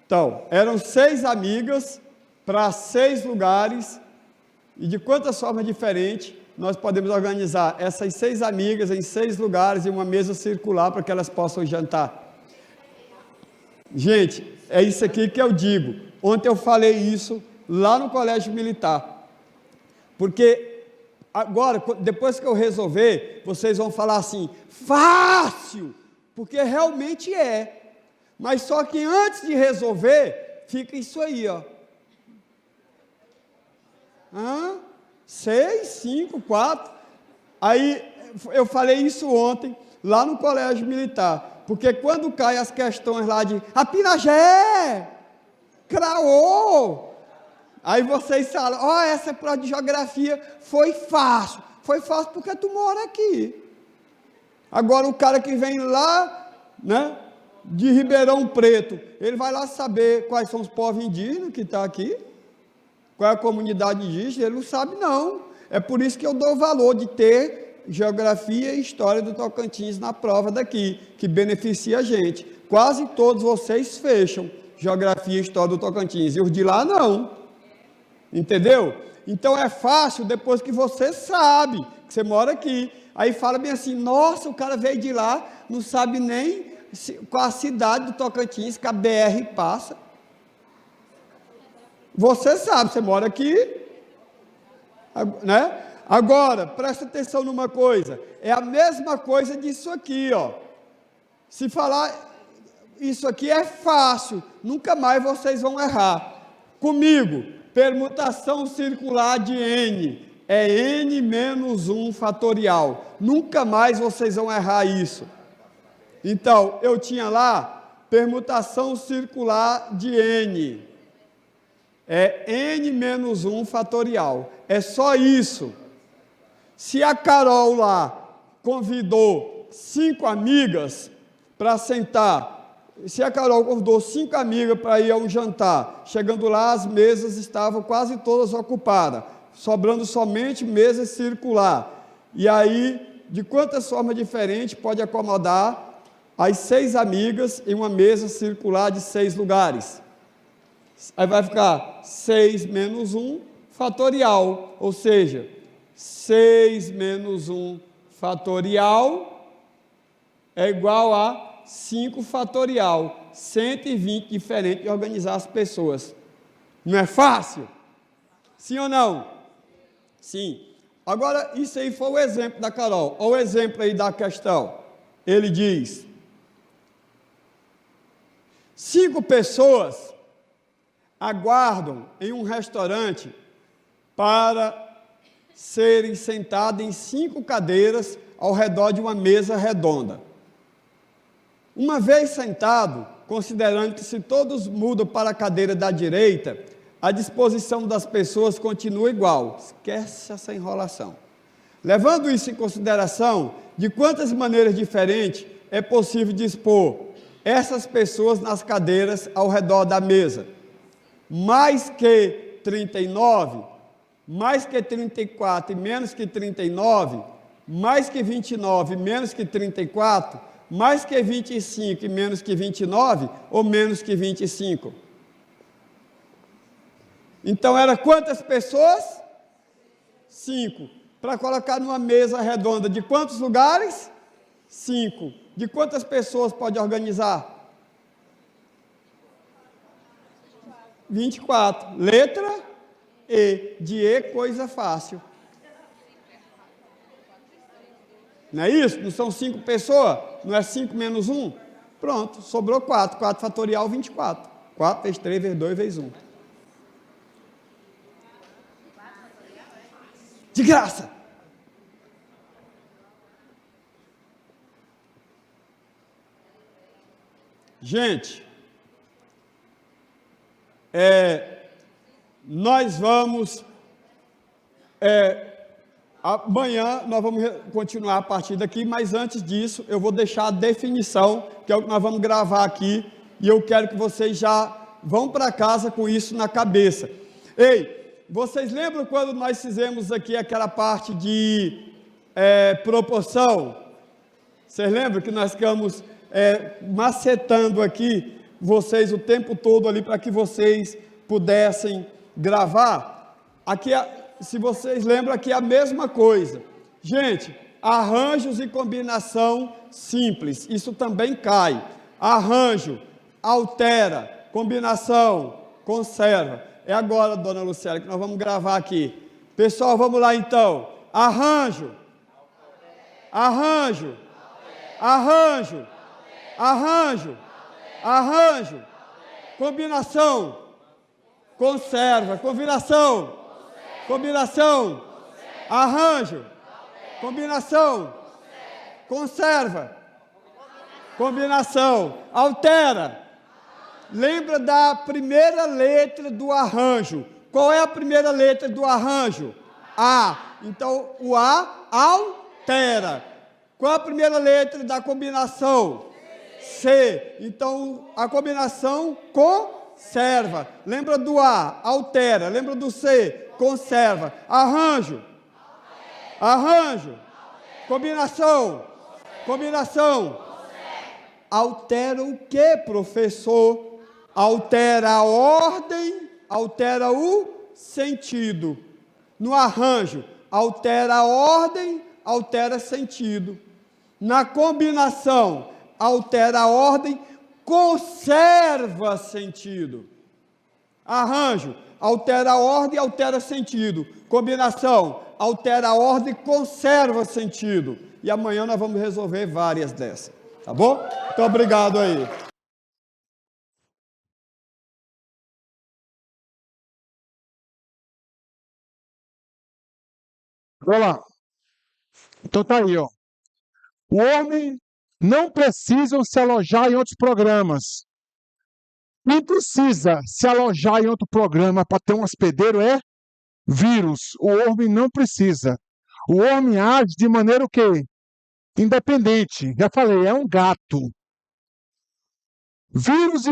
Então, eram 6 amigas para 6 lugares, e de quantas formas diferentes nós podemos organizar essas 6 amigas em 6 lugares em uma mesa circular para que elas possam jantar. Gente, é isso aqui que eu digo. Ontem eu falei isso lá no colégio militar, porque agora, depois que eu resolver, vocês vão falar assim, fácil, porque realmente é, mas só que antes de resolver, fica isso aí, ó. 6, 5, 4, aí eu falei isso ontem, lá no colégio militar, porque quando caem as questões lá de Apinagé, Craô, aí vocês falam, ó, essa prova de geografia foi fácil porque tu mora aqui. Agora o cara que vem lá, né, de Ribeirão Preto, ele vai lá saber quais são os povos indígenas que estão aqui, qual é a comunidade indígena, ele não sabe não. É por isso que eu dou valor de ter geografia e história do Tocantins na prova daqui, que beneficia a gente. Quase todos vocês fecham geografia e história do Tocantins, e os de lá não. Entendeu? Então é fácil depois que você sabe, que você mora aqui. Aí fala bem assim, nossa, o cara veio de lá, não sabe nem qual a cidade do Tocantins que a BR passa. Você sabe, você mora aqui, né? Agora, presta atenção numa coisa, é a mesma coisa disso aqui, ó. Se falar, isso aqui é fácil, nunca mais vocês vão errar. Comigo, permutação circular de N, é N menos 1 fatorial, nunca mais vocês vão errar isso. Então, eu tinha lá, permutação circular de N, é N menos 1 fatorial, é só isso. Se a Carol lá convidou 5 amigas para sentar, se a Carol convidou 5 amigas para ir a um jantar, chegando lá as mesas estavam quase todas ocupadas, sobrando somente mesa circular, e aí de quantas formas diferentes pode acomodar as 6 amigas em uma mesa circular de 6 lugares? Aí vai ficar 6 menos 1 fatorial, ou seja, 6 menos 1 fatorial é igual a 5 fatorial, 120 diferente de organizar as pessoas. Não é fácil? Sim ou não? Sim. Agora, isso aí foi o exemplo da Carol. Olha o exemplo aí da questão. Ele diz, 5 pessoas aguardam em um restaurante para serem sentadas em 5 cadeiras ao redor de uma mesa redonda. Uma vez sentado, considerando que se todos mudam para a cadeira da direita, a disposição das pessoas continua igual. Esquece essa enrolação. Levando isso em consideração, de quantas maneiras diferentes é possível dispor essas pessoas nas cadeiras ao redor da mesa? Mais que 39, mais que 34 e menos que 39, mais que 29 e menos que 34, mais que 25 e menos que 29, ou menos que 25? Então, era quantas pessoas? 5. Para colocar numa mesa redonda de quantos lugares? 5. De quantas pessoas pode organizar? 24. Letra E. De E, coisa fácil. Não é isso? Não são 5 pessoas? Não é 5 menos 1? Pronto, sobrou 4. 4 fatorial, 24. 4 vezes 3 vezes 2 vezes 1. De graça! Gente, nós vamos, amanhã nós vamos continuar a partir daqui, mas antes disso eu vou deixar a definição, que é o que nós vamos gravar aqui, e eu quero que vocês já vão para casa com isso na cabeça. Ei, vocês lembram quando nós fizemos aqui aquela parte de proporção? Vocês lembram que nós ficamos macetando aqui vocês o tempo todo ali para que vocês pudessem gravar. Aqui, se vocês lembram, aqui é a mesma coisa. Gente, arranjos e combinação simples, isso também cai. Arranjo, altera, combinação, conserva. É agora, dona Luciana, que nós vamos gravar aqui. Pessoal, vamos lá então. Arranjo, arranjo, arranjo, arranjo, arranjo, combinação, conserva, combinação, combinação, arranjo, combinação, conserva, combinação, altera. Lembra da primeira letra do arranjo. Qual é a primeira letra do arranjo? A. Então, o A altera. Qual é a primeira letra da combinação? C. Então, a combinação conserva. Lembra do A? Altera. Lembra do C? Conserva. Arranjo. Arranjo. Combinação. Combinação. Altera o que, professor? Altera a ordem, altera o sentido. No arranjo, altera a ordem, altera sentido. Na combinação, altera a ordem, conserva sentido. Arranjo, altera a ordem, altera sentido. Combinação, altera a ordem, conserva sentido. E amanhã nós vamos resolver várias dessas. Tá bom? Então, obrigado aí. Olha lá. Então tá aí, ó. O homem não precisa se alojar em outros programas. Quem precisa se alojar em outro programa para ter um hospedeiro é vírus. O homem não precisa. O homem age de maneira o quê? Independente. Já falei, é um gato. Vírus e